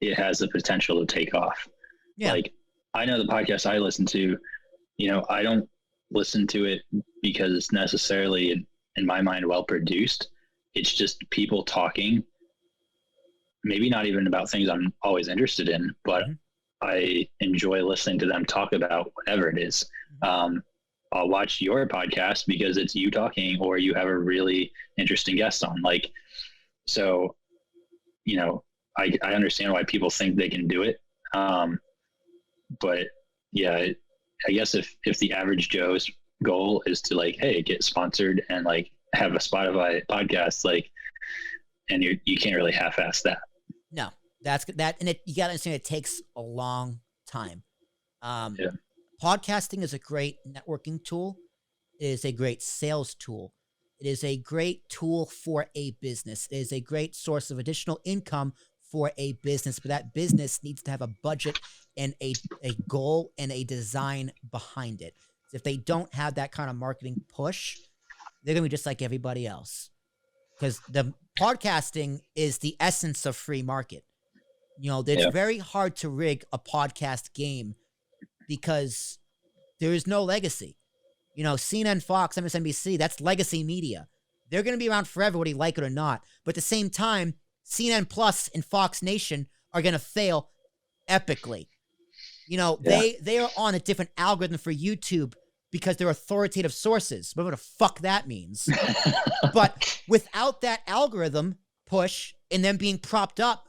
it has the potential to take off. Yeah. Like, I know the podcast I listen to, I don't listen to it because it's necessarily, in my mind, well produced. It's just people talking, maybe not even about things I'm always interested in, but I enjoy listening to them talk about whatever it is. I'll watch your podcast because it's you talking, or you have a really interesting guest on. Like, so, I understand why people think they can do it. But yeah, I guess if the average Joe's goal is to, like, hey, get sponsored and, like, have a Spotify podcast, like, and you can't really half-ass that. No, that's that. And you got to understand, it takes a long time. Podcasting is a great networking tool. It is a great sales tool. It is a great tool for a business. It is a great source of additional income for a business, but that business needs to have a budget and a goal and a design behind it. If they don't have that kind of marketing push, they're going to be just like everybody else, because the podcasting is the essence of free market. It's very hard to rig a podcast game because there is no legacy. CNN, Fox, MSNBC, that's legacy media. They're going to be around forever, whether you like it or not. But at the same time, CNN Plus and Fox Nation are going to fail epically. They are on a different algorithm for YouTube because they're authoritative sources, whatever the fuck that means. But without that algorithm push and them being propped up,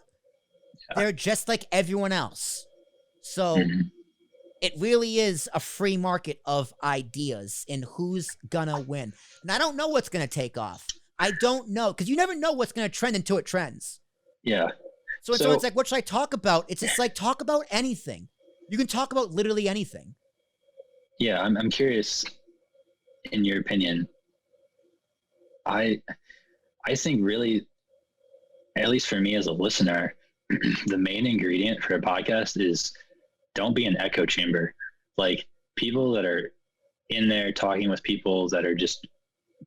they're just like everyone else. So it really is a free market of ideas and who's gonna win. And I don't know what's gonna take off. I don't know, because you never know what's gonna trend until it trends. Yeah. So it's like, what should I talk about? It's just like, talk about anything. You can talk about literally anything. Yeah, I'm curious, in your opinion. I think really, at least for me as a listener, the main ingredient for a podcast is don't be an echo chamber. Like, people that are in there talking with people that are just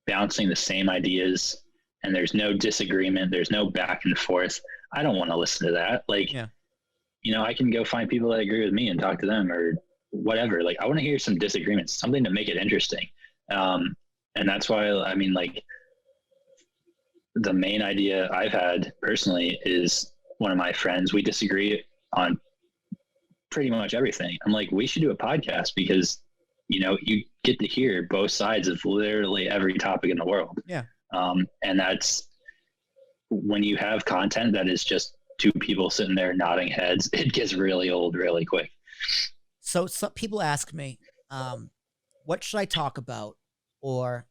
bouncing the same ideas and there's no disagreement, there's no back and forth. I don't want to listen to that. Like, I can go find people that agree with me and talk to them or whatever. Like, I want to hear some disagreements, something to make it interesting. And that's why, like, the main idea I've had personally is one of my friends, we disagree on pretty much everything. I'm like, we should do a podcast because, you get to hear both sides of literally every topic in the world. Yeah. And that's when you have content that is just two people sitting there nodding heads, it gets really old really quick. So some people ask me, what should I talk about? Or,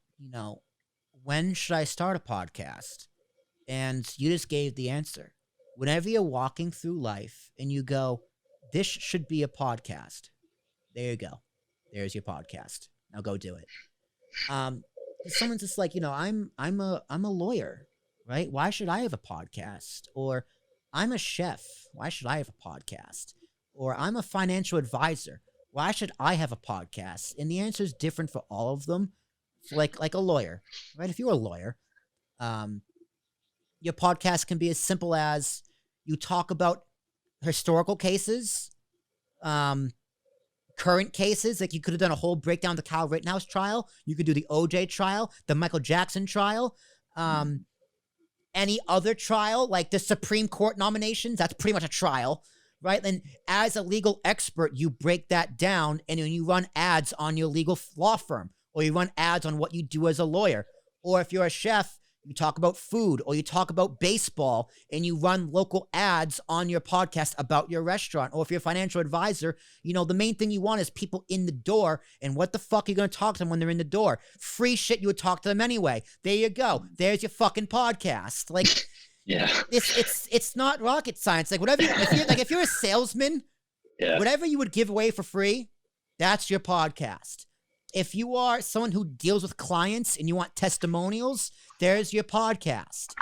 when should I start a podcast? And you just gave the answer. Whenever you're walking through life and you go, this should be a podcast. There you go. There's your podcast. Now go do it. Someone's just like, I'm a lawyer, right? Why should I have a podcast? Or I'm a chef. Why should I have a podcast? Or I'm a financial advisor. why should I have a podcast? And the answer is different for all of them. Like a lawyer, right? If you're a lawyer, your podcast can be as simple as you talk about historical cases, current cases. Like you could have done a whole breakdown of the Kyle Rittenhouse trial. You could do the OJ trial, the Michael Jackson trial, any other trial, like the Supreme Court nominations. That's pretty much a trial, right? And as a legal expert, you break that down, and then you run ads on your legal law firm, or you run ads on what you do as a lawyer. Or if you're a chef, you talk about food, or you talk about baseball, and you run local ads on your podcast about your restaurant. Or if you're a financial advisor, you know, the main thing you want is people in the door. And what the fuck are you going to talk to them when they're in the door? Free shit you would talk to them anyway. There you go. There's your fucking podcast. Like, Yeah. It's not rocket science. Like whatever, if you're a salesman, Yeah. whatever you would give away for free, that's your podcast. If you are someone who deals with clients and you want testimonials, there's your podcast.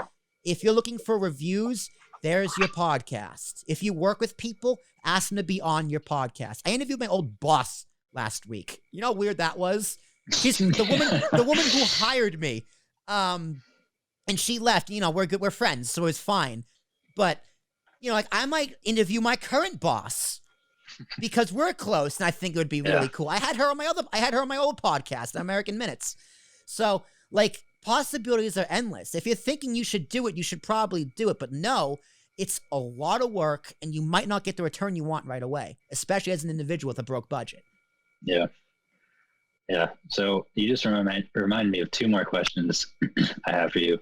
If you're looking for reviews, there's your podcast. If you work with people, ask them to be on your podcast. I interviewed my old boss last week. You know how weird that was? She's the woman who hired me. And she left. You know, we're friends, so it's fine. But, you know, like I might interview my current boss because we're close, and I think it would be really cool. I had her on my old podcast, American Minutes. So, like, possibilities are endless. If you're thinking you should do it, you should probably do it. But no, it's a lot of work, and you might not get the return you want right away, especially as an individual with a broke budget. Yeah. Yeah. So you just remind me of two more questions I have for you.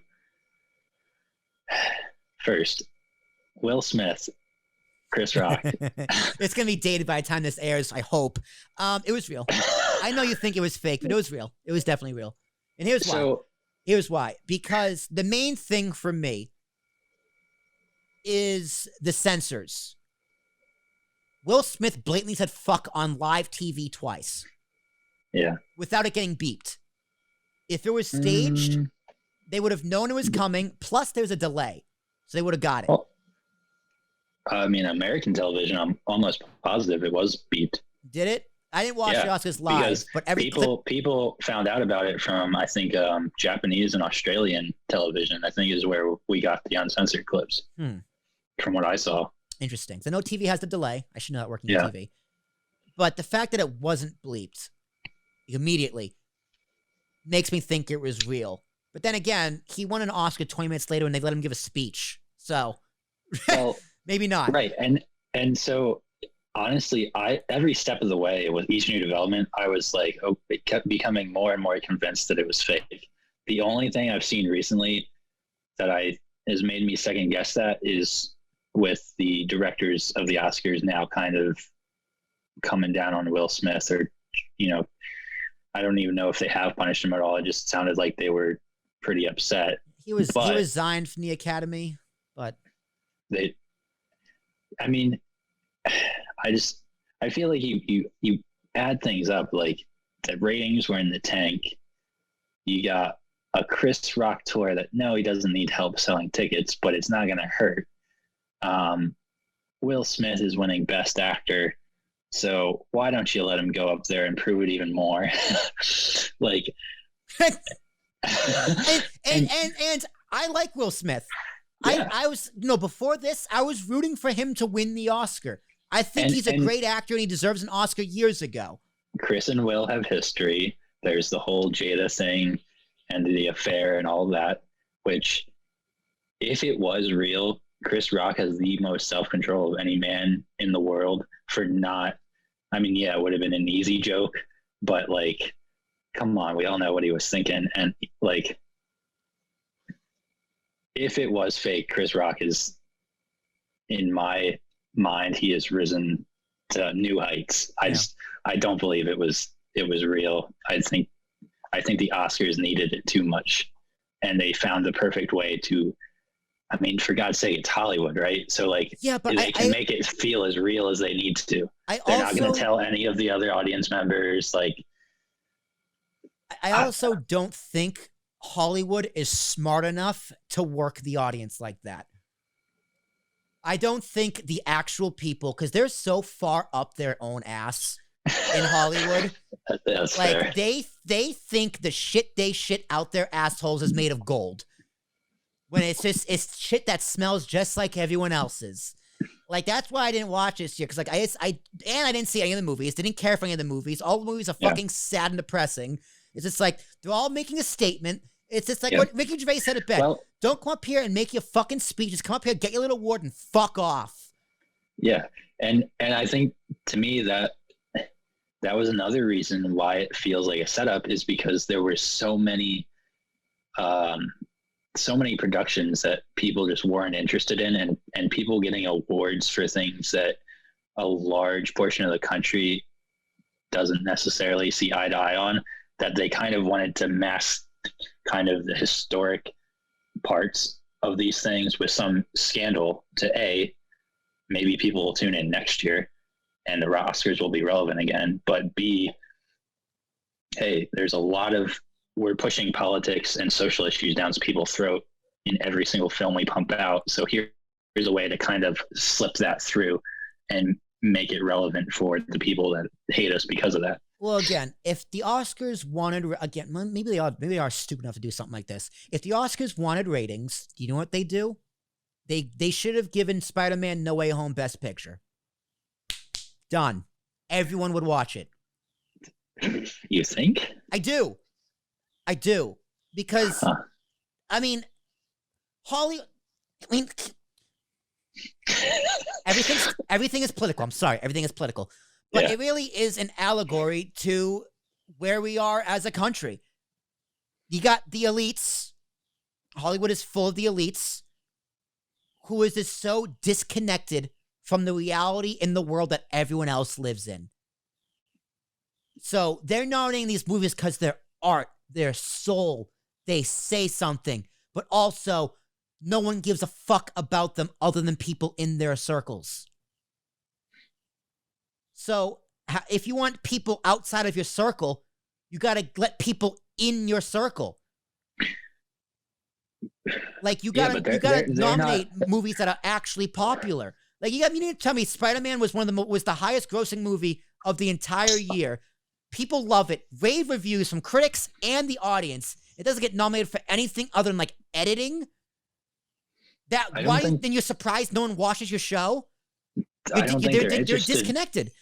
First, Will Smith, Chris Rock. It's going to be dated by the time this airs, I hope. It was real. I know you think it was fake, but it was real. It was definitely real. And here's why. Here's why. Because the main thing for me is the censors. Will Smith blatantly said fuck on live TV twice. Yeah. Without it getting beeped. If it was staged, they would have known it was coming. Plus, there's a delay. So they would have got it. Well, I mean, American television, I'm almost positive it was beeped. Did it? I didn't watch the Oscars live, because but every people found out about it from, I think, Japanese and Australian television, I think, is where we got the uncensored clips from what I saw. Interesting. So I know TV has the delay. I should know that working in TV. But the fact that it wasn't bleeped immediately makes me think it was real. But then again, he won an Oscar 20 minutes later and they let him give a speech. So well, maybe not. Right. And so honestly, every step of the way with each new development, I was like, it kept becoming more and more convinced that it was fake. The only thing I've seen recently that has made me second guess that is with the directors of the Oscars now kind of coming down on Will Smith, or, you know, I don't even know if they have punished him at all. It just sounded like they were pretty upset. He resigned from the Academy, but I feel like you add things up, like the ratings were in the tank. You got a Chris Rock tour that, no, he doesn't need help selling tickets, but it's not going to hurt. Will Smith is winning Best Actor. So why don't you let him go up there and prove it even more? Like, and I like Will Smith. Yeah. I was, before this, I was rooting for him to win the Oscar. I think he's a great actor and he deserves an Oscar years ago. Chris and Will have history. There's the whole Jada thing and the affair and all that, which, if it was real, Chris Rock has the most self-control of any man in the world for not, it would have been an easy joke, but like, come on, we all know what he was thinking. And like, if it was fake, Chris Rock is, in my mind, he has risen to new heights. I don't believe it was real. I think the Oscars needed it too much, and they found the perfect way to, for God's sake, it's Hollywood, right? So like, they can make it feel as real as they need to. They're not going to tell any of the other audience members. Like, I also don't think Hollywood is smart enough to work the audience like that. I don't think the actual people, because they're so far up their own ass in Hollywood. That's Like fair. they think the shit they shit out their assholes is made of gold. When it's shit that smells just like everyone else's. Like that's why I didn't watch this year, because like I didn't see any of the movies, didn't care for any of the movies. All the movies are fucking sad and depressing. It's just like they're all making a statement. It's just like what Ricky Gervais said it best. Well, don't come up here and make your fucking speech. Just come up here, get your little award, and fuck off. yeah, and I think to me that was another reason why it feels like a setup, is because there were so many productions that people just weren't interested in, and people getting awards for things that a large portion of the country doesn't necessarily see eye to eye on, that they kind of wanted to mask kind of the historic parts of these things with some scandal to maybe people will tune in next year and the Oscars will be relevant again, but B, hey, there's a lot of, we're pushing politics and social issues down people's throat in every single film we pump out. So here's a way to kind of slip that through and make it relevant for the people that hate us because of that. Well, again, if the Oscars wanted, again, maybe they are stupid enough to do something like this. If the Oscars wanted ratings, do you know what they do? They should have given Spider-Man No Way Home Best Picture. Done. Everyone would watch it. You think? I do. Because, I mean, everything is political. I'm sorry. Everything is political. But it really is an allegory to where we are as a country. You got the elites. Hollywood is full of the elites who is just so disconnected from the reality in the world that everyone else lives in. So they're nominating these movies because their art, their soul, they say something, but also no one gives a fuck about them other than people in their circles. So if you want people outside of your circle, you got to let people in your circle. Like you got to nominate movies that are actually popular. Like you need to tell me Spider-Man was was the highest grossing movie of the entire year. People love it. Rave reviews from critics and the audience. It doesn't get nominated for anything other than like editing. Then you're surprised no one watches your show? They're disconnected.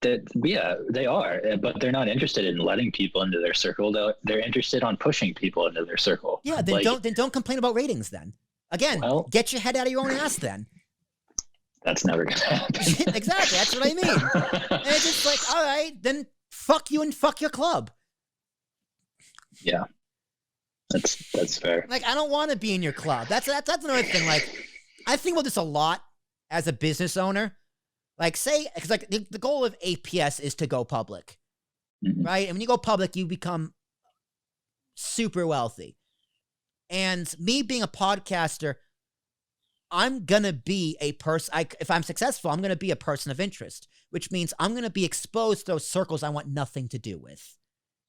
They are, but they're not interested in letting people into their circle. They're interested on pushing people into their circle. Yeah, then don't complain about ratings then. Again, get your head out of your own ass then. That's never gonna happen. Exactly, that's what I mean. And it's just like, all right, then fuck you and fuck your club. Yeah. That's fair. Like, I don't want to be in your club. That's another thing. Like, I think about this a lot as a business owner. Like, say, because like the goal of APS is to go public, right? And when you go public, you become super wealthy. And me being a podcaster, I'm gonna be a person. If I'm successful, I'm gonna be a person of interest, which means I'm gonna be exposed to those circles I want nothing to do with.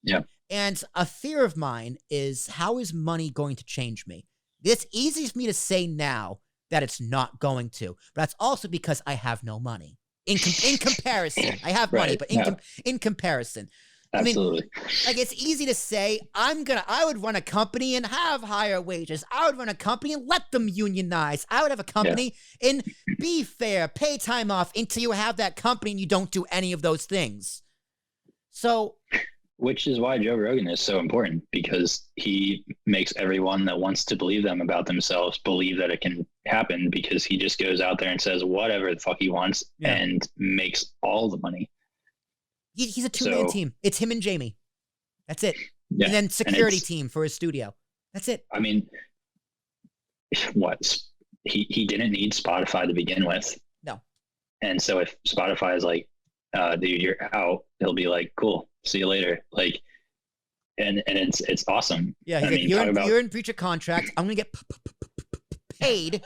Yeah. And a fear of mine is, how is money going to change me? It's easy for me to say now that it's not going to, but that's also because I have no money. In comparison, I have money, but in comparison, absolutely. I mean, like it's easy to say, I would run a company and have higher wages. I would run a company and let them unionize. I would have a company and be fair, pay time off until you have that company and you don't do any of those things. So, which is why Joe Rogan is so important, because he makes everyone that wants to believe them about themselves believe that it can happen, because he just goes out there and says whatever the fuck he wants and makes all the money. He's a two-man team. It's him and Jamie. That's it. Yeah. And then security team for his studio. That's it. I mean, he didn't need Spotify to begin with. No. And so if Spotify is like, dude, you're out, he'll be like, cool, see you later. Like, and it's awesome. Yeah, he's like, you're in breach of contract. I'm gonna get paid,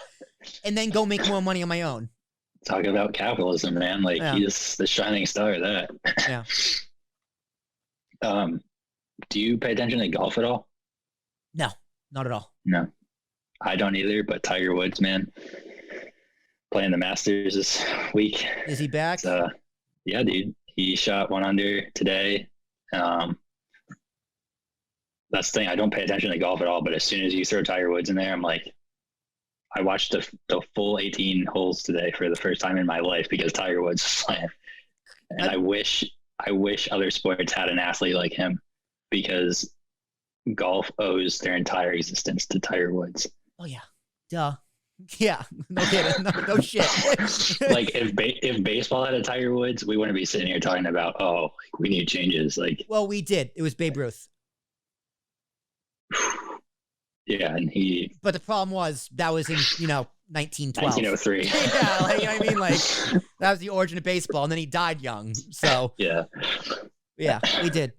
and then go make more money on my own. Talk about capitalism, man. Like he's the shining star of that. Yeah. Do you pay attention to golf at all? No, not at all. No, I don't either. But Tiger Woods, man, playing the Masters this week. Is he back? Yeah, dude. He shot one under today. That's the thing. I don't pay attention to golf at all, but as soon as you throw Tiger Woods in there, I'm like, I watched the full 18 holes today for the first time in my life because Tiger Woods was playing. And I wish other sports had an athlete like him, because golf owes their entire existence to Tiger Woods. Oh yeah, duh. Yeah, no kidding, no shit. Like if baseball had a Tiger Woods, we wouldn't be sitting here talking about, oh, like, we need changes. Like, well, we did. It was Babe Ruth. Yeah, and But the problem was that was in 1912. 1903. Yeah, like, you know what I mean? Like, that was the origin of baseball, and then he died young. So yeah, we did.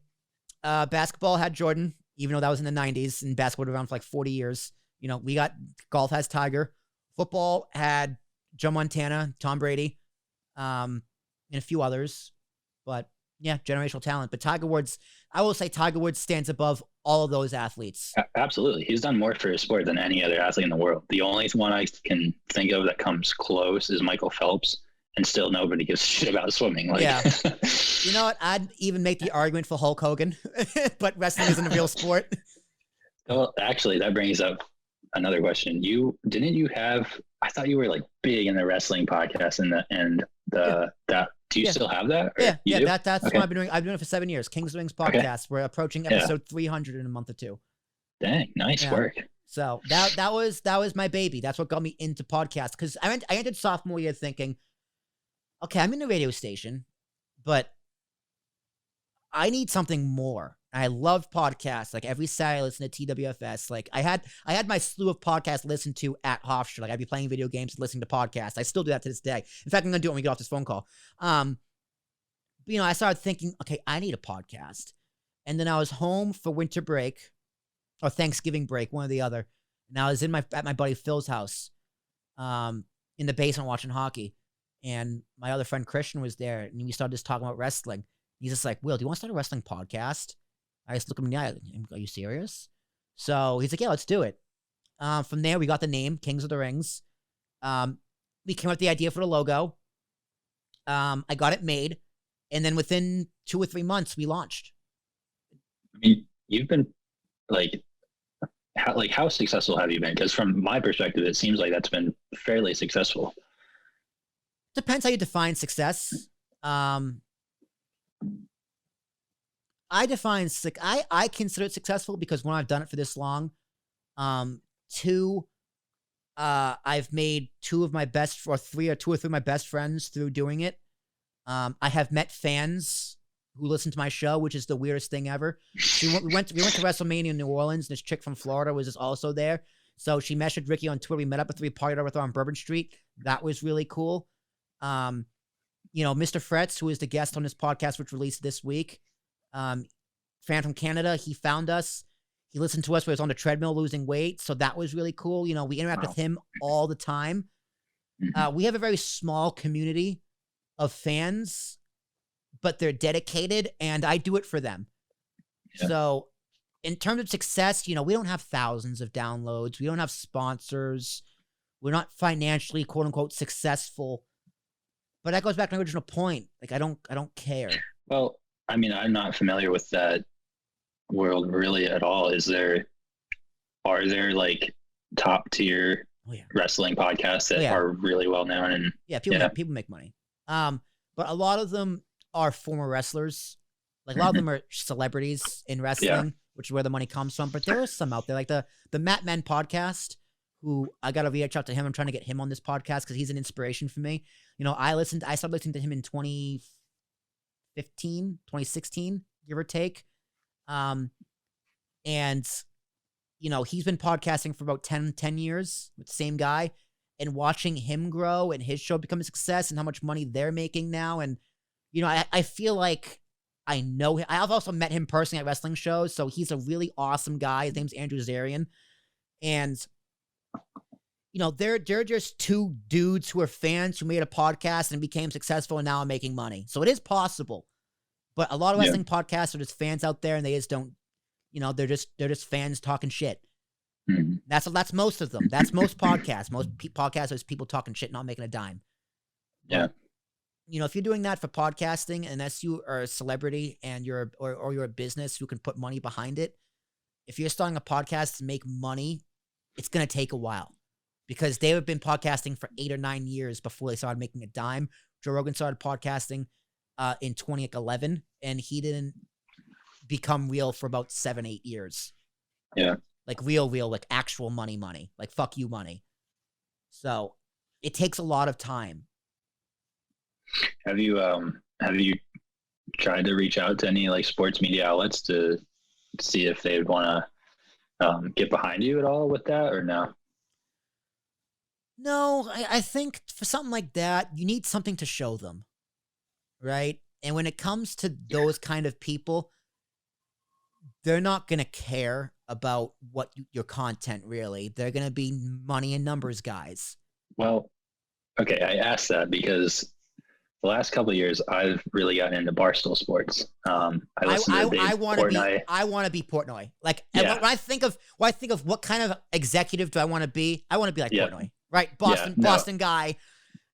Basketball had Jordan, even though that was in the 90s, and basketball was around for like 40 years. We got golf has Tiger. Football had Joe Montana, Tom Brady, and a few others. But yeah, generational talent. But Tiger Woods, I will say Tiger Woods stands above all of those athletes. Absolutely. He's done more for his sport than any other athlete in the world. The only one I can think of that comes close is Michael Phelps, and still nobody gives a shit about swimming. Like, yeah. You know what? I'd even make the argument for Hulk Hogan, but wrestling isn't a real sport. Well, actually, that brings up another question. I thought you were like big in the wrestling podcast do you still have that? That's okay. What I've been doing. I've been doing it for 7 years. King's Wings podcast. Okay. We're approaching episode 300 in a month or two. Dang, nice work. So that was my baby. That's what got me into podcasts, because I entered sophomore year thinking, okay, I'm in a radio station, but I need something more. I love podcasts. Like every Saturday I listen to TWFS. Like I had my slew of podcasts listened to at Hofstra. Like I'd be playing video games and listening to podcasts. I still do that to this day. In fact, I'm gonna do it when we get off this phone call. I started thinking, okay, I need a podcast. And then I was home for winter break or Thanksgiving break, one or the other. And I was at my buddy Phil's house, in the basement watching hockey. And my other friend Christian was there, and we started just talking about wrestling. He's just like, Will, do you want to start a wrestling podcast? I just look him in the eye. Are you serious? So he's like, yeah, let's do it. From there, we got the name Kings of the Rings. We came up with the idea for the logo. I got it made. And then within 2 or 3 months, we launched. I mean, you've been how successful have you been? Because from my perspective, it seems like that's been fairly successful. Depends how you define success. I consider it successful because when I've done it for this long, I've made two or three of my best friends through doing it. I have met fans who listen to my show, which is the weirdest thing ever. We went to WrestleMania in New Orleans, and this chick from Florida was just also there. So she messaged Ricky on Twitter. We met up at 3 partied with her on Bourbon Street. That was really cool. Mr. Fretz, who is the guest on this podcast, which released this week, fan from Canada, he found us. He listened to us when he was on the treadmill losing weight. So that was really cool. We interact with him all the time. We have a very small community of fans, but they're dedicated, and I do it for them. Yeah. So in terms of success, we don't have thousands of downloads. We don't have sponsors. We're not financially, quote unquote, successful. But that goes back to my original point. Like, I don't care. Well, I mean, I'm not familiar with that world really at all. Are there like top tier wrestling podcasts that are really well known? And people make money. But a lot of them are former wrestlers. Like a lot of them are celebrities in wrestling, which is where the money comes from. But there are some out there, like the Matt Men podcast, who I got to reach out to him. I'm trying to get him on this podcast because he's an inspiration for me. I started listening to him in 2016, give or take. And he's been podcasting for about 10 years with the same guy, and watching him grow and his show become a success and how much money they're making now. And, I feel like I know him. I've also met him personally at wrestling shows. So he's a really awesome guy. His name's Andrew Zarian. And, they're just two dudes who are fans who made a podcast and became successful and now are making money. So it is possible. But a lot of wrestling podcasts are just fans out there, and they just don't, they're just fans talking shit. Mm-hmm. That's most of them. That's most podcasts. Most podcasts is people talking shit, not making a dime. Yeah. if you're doing that for podcasting, unless you are a celebrity and you're a business who can put money behind it, if you're starting a podcast to make money, it's going to take a while because they have been podcasting for 8 or 9 years before they started making a dime. Joe Rogan started podcasting in 2011, and he didn't become real for about 7-8 years. Yeah. Like real, like actual money, like fuck you money. So it takes a lot of time. Have you tried to reach out to any like sports media outlets to see if they'd want to get behind you at all with that, or no? No, I think for something like that, you need something to show them, right? And when it comes to those kind of people, they're not going to care about what your content really. They're going to be money and numbers guys. Well, okay, I asked that because the last couple of years I've really gotten into Barstool Sports. I want to be Portnoy. Like when I think of what kind of executive do I want to be like Portnoy, right? Boston guy.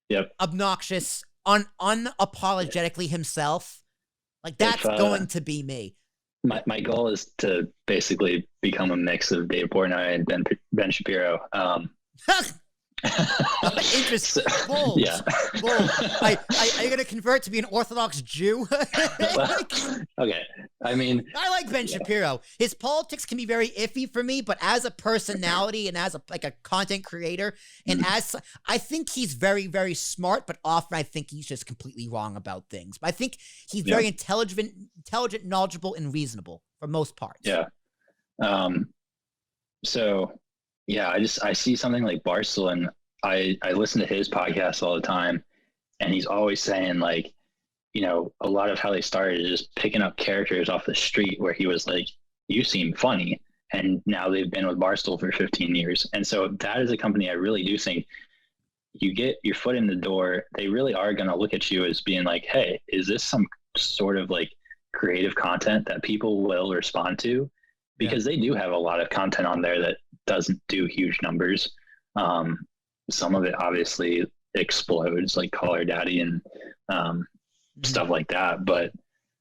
Yep. Obnoxious, unapologetically himself. Like that's going to be me. My goal is to basically become a mix of Dave Portnoy and Ben Shapiro. Interesting. Bold. Yeah. Bold. Are you going to convert to be an Orthodox Jew? Well, okay. I mean, I like Ben Shapiro. His politics can be very iffy for me, but as a personality and as a content creator, and I think he's very, very smart, but often I think he's just completely wrong about things. But I think he's very intelligent, knowledgeable, and reasonable for most parts. Yeah. So yeah, I see something like Barstool, and I listen to his podcast all the time, and he's always saying like, a lot of how they started is just picking up characters off the street where he was like, you seem funny. And now they've been with Barstool for 15 years. And so that is a company I really do think you get your foot in the door. They really are going to look at you as being like, hey, is this some sort of like creative content that people will respond to? Because they do have a lot of content on there that doesn't do huge numbers. Some of it obviously explodes, like Call Her Daddy and stuff like that. But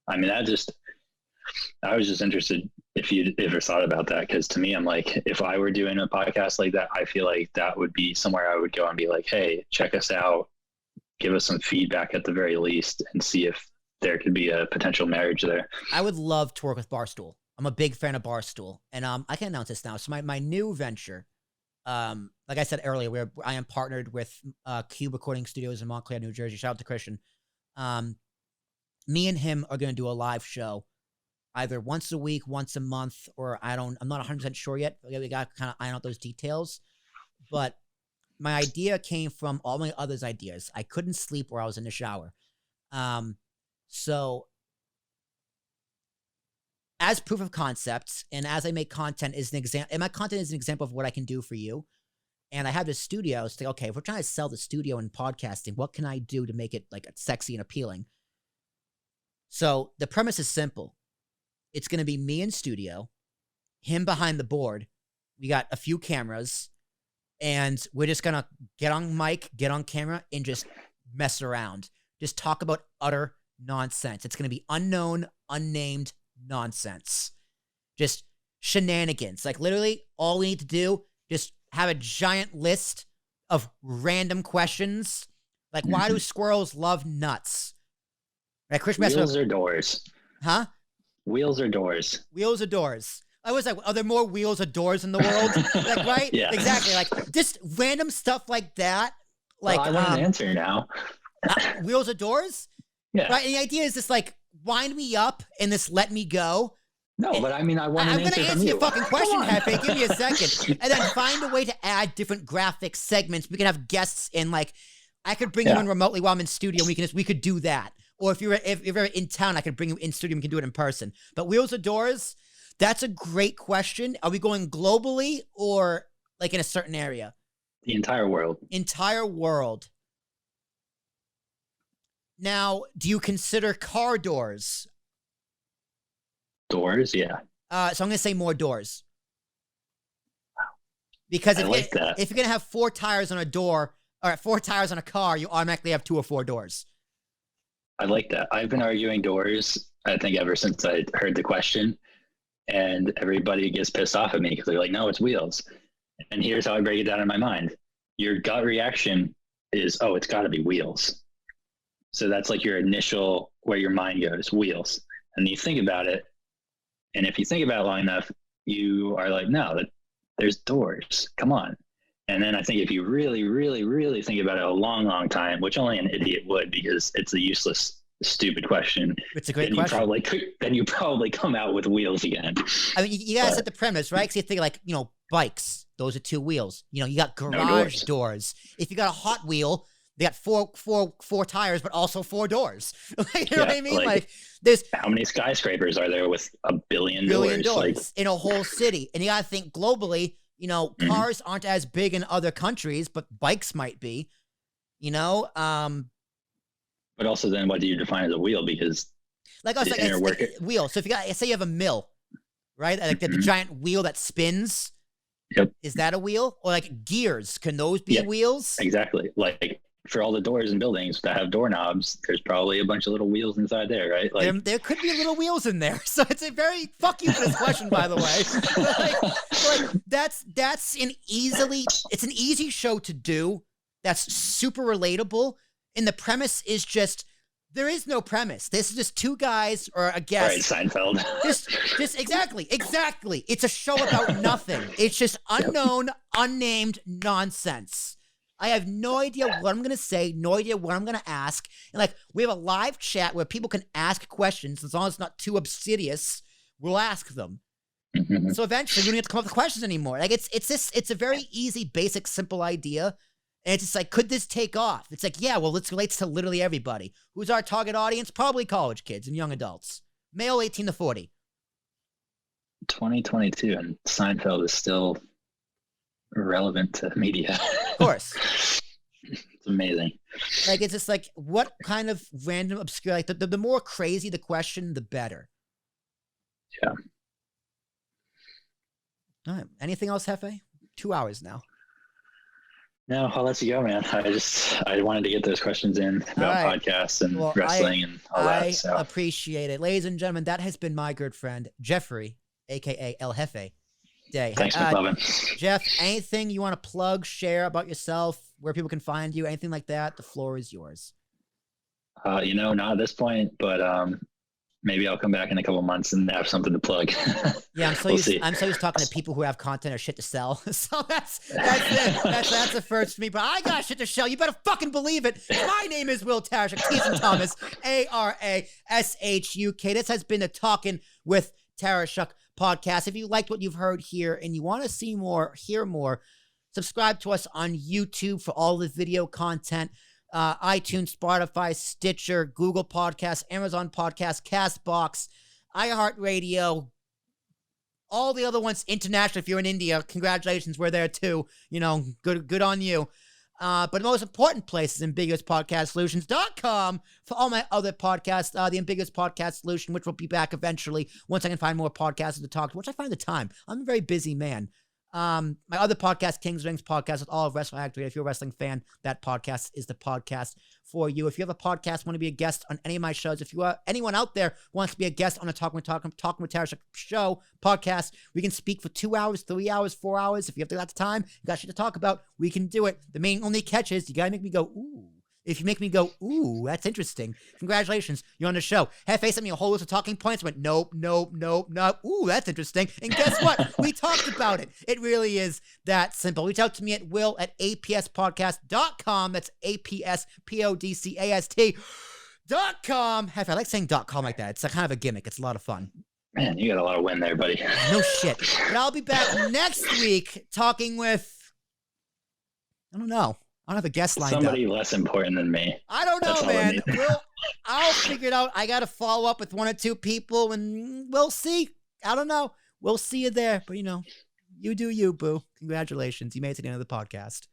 I mean, I was just interested if you ever thought about that, because to me, I'm like, if I were doing a podcast like that, I feel like that would be somewhere I would go and be like, hey, check us out, give us some feedback at the very least, and see if there could be a potential marriage there. I would love to work with Barstool. I'm a big fan of Barstool, and I can announce this now. So my new venture, like I said earlier, I am partnered with Cube Recording Studios in Montclair, New Jersey. Shout out to Christian. Me and him are going to do a live show either once a week, once a month, or I'm not 100% sure yet. We got to kind of iron out those details. But my idea came from all my others' ideas. I couldn't sleep where I was in the shower. So as proof of concept, and as I make content is an example, and my content is an example of what I can do for you. And I have this studio. So okay, if we're trying to sell the studio and podcasting, what can I do to make it like sexy and appealing? So the premise is simple. It's going to be me in studio, him behind the board. We got a few cameras, and we're just going to get on mic, get on camera, and just mess around. Just talk about utter nonsense. It's going to be unknown, unnamed nonsense. Just shenanigans. Like literally all we need to do, just have a giant list of random questions. Like, why do squirrels love nuts? Right, Chris Wheels or doors? Huh? Wheels or doors? Wheels or doors? I was like, are there more wheels or doors in the world? Like, right? Yeah. Exactly. Like, just random stuff like that. Like, well, I want an answer now. Wheels or doors? Yeah. Right? And the idea is just like, wind me up and just let me go. No, but I mean, I want an answer from you. I'm going to answer your fucking question, Jefe. Give me a second. And then find a way to add different graphic segments. We can have guests in, like, I could bring you in remotely while I'm in studio. We could do that. Or if you're in town, I could bring you in studio. We can do it in person. But wheels or doors? That's a great question. Are we going globally or like in a certain area? The entire world. Entire world. Now, do you consider car doors? Doors, yeah. So I'm going to say more doors. Because if you're going to have 4 tires on a door, or 4 tires on a car, you automatically have 2 or 4 doors. I like that. I've been arguing doors, I think, ever since I heard the question, and everybody gets pissed off at me because they're like, no, it's wheels. And here's how I break it down in my mind. Your gut reaction is, oh, it's got to be wheels. So that's like your initial, where your mind goes, wheels. And you think about it. And if you think about it long enough, you are like, no, there's doors. Come on. And then I think if you really, really, really think about it a long, long time, which only an idiot would, because it's a useless, stupid question. It's a great then question. Then you probably come out with wheels again. I mean, you gotta set the premise, right? Because you think like, bikes, those are 2 wheels. You got garage doors. If you got a Hot Wheel, they got four tires, but also 4 doors. You know what I mean? Like there's how many skyscrapers are there with a billion doors in a whole city? And you gotta think globally. Cars aren't as big in other countries, but bikes might be. But also, then what do you define as a wheel? Because like us, like wheel. So if say you have a mill, right? Like the giant wheel that spins. Yep. Is that a wheel? Or like gears? Can those be wheels? Exactly. Like for all the doors in buildings that have doorknobs, there's probably a bunch of little wheels inside there, right? Like there could be little wheels in there. So it's a very fuck you for this question, by the way. That's an easy show to do. That's super relatable. And the premise is just there is no premise. This is just 2 guys or a guest. Right, Seinfeld. just exactly. It's a show about nothing. It's just unknown, unnamed nonsense. I have no idea what I'm going to say, no idea what I'm going to ask. And like, we have a live chat where people can ask questions. As long as it's not too obsidious, we'll ask them. Mm-hmm. So eventually we don't have to come up with questions anymore. Like it's a very easy, basic, simple idea. And it's just like, could this take off? It's like, yeah, well, this relates to literally everybody. Who's our target audience? Probably college kids and young adults. Male 18 to 40. 2022 and Seinfeld is still relevant to media. Of course. It's amazing. Like, it's just like, what kind of random obscure, like the more crazy the question, the better. Yeah. All right. Anything else, Jefe? 2 hours now. No, I'll let you go, man. I wanted to get those questions in about podcasts and wrestling and all that. So. I appreciate it. Ladies and gentlemen, that has been my good friend, Jeffrey, a.k.a. El Jefe. Day. Thanks for loving. Jeff, anything you want to plug, share about yourself, where people can find you, anything like that? The floor is yours. Not at this point, but maybe I'll come back in a couple months and have something to plug. Yeah, I'm so used to talking to people who have content or shit to sell. So that's the first for me. But I got shit to sell. You better fucking believe it. My name is Will Tarashuk, T Thomas, Arashuk. This has been the Talking with Tarashuk podcast. If you liked what you've heard here and you want to see more, hear more, subscribe to us on YouTube for all the video content. iTunes, Spotify, Stitcher, Google Podcasts, Amazon Podcasts, CastBox, iHeartRadio, all the other ones international. If you're in India, congratulations, we're there too. Good on you. But the most important place is ambiguouspodcastsolutions.com for all my other podcasts. The Ambiguous Podcast Solution, which will be back eventually once I can find more podcasts to talk to, which I find the time. I'm a very busy man. My other podcast, King's Rings podcast, with all of Wrestling Activity. If you're a wrestling fan, that podcast is the podcast for you. If you have a podcast, want to be a guest on any of my shows, if you are anyone out there wants to be a guest on a Talking with Tarashuk show podcast, we can speak for 2 hours, 3 hours, 4 hours. If you have the time, you got shit to talk about, we can do it. The only catch is you gotta make me go, ooh. If you make me go, ooh, that's interesting. Congratulations, you're on the show. Jefe sent me a whole list of talking points. I went, nope. Ooh, that's interesting. And guess what? We talked about it. It really is that simple. Reach out to me at will@apspodcast.com. That's APSPODCAST.com. Jefe, I like saying .com like that. It's kind of a gimmick. It's a lot of fun. Man, you got a lot of win there, buddy. No shit. But I'll be back next week talking with, I don't know. I don't have a guest lined Somebody up. less important than me. I don't know, man. I'll figure it out. I got to follow up with 1 or 2 people, and we'll see. I don't know. We'll see you there. But, you do you, boo. Congratulations. You made it to the end of the podcast.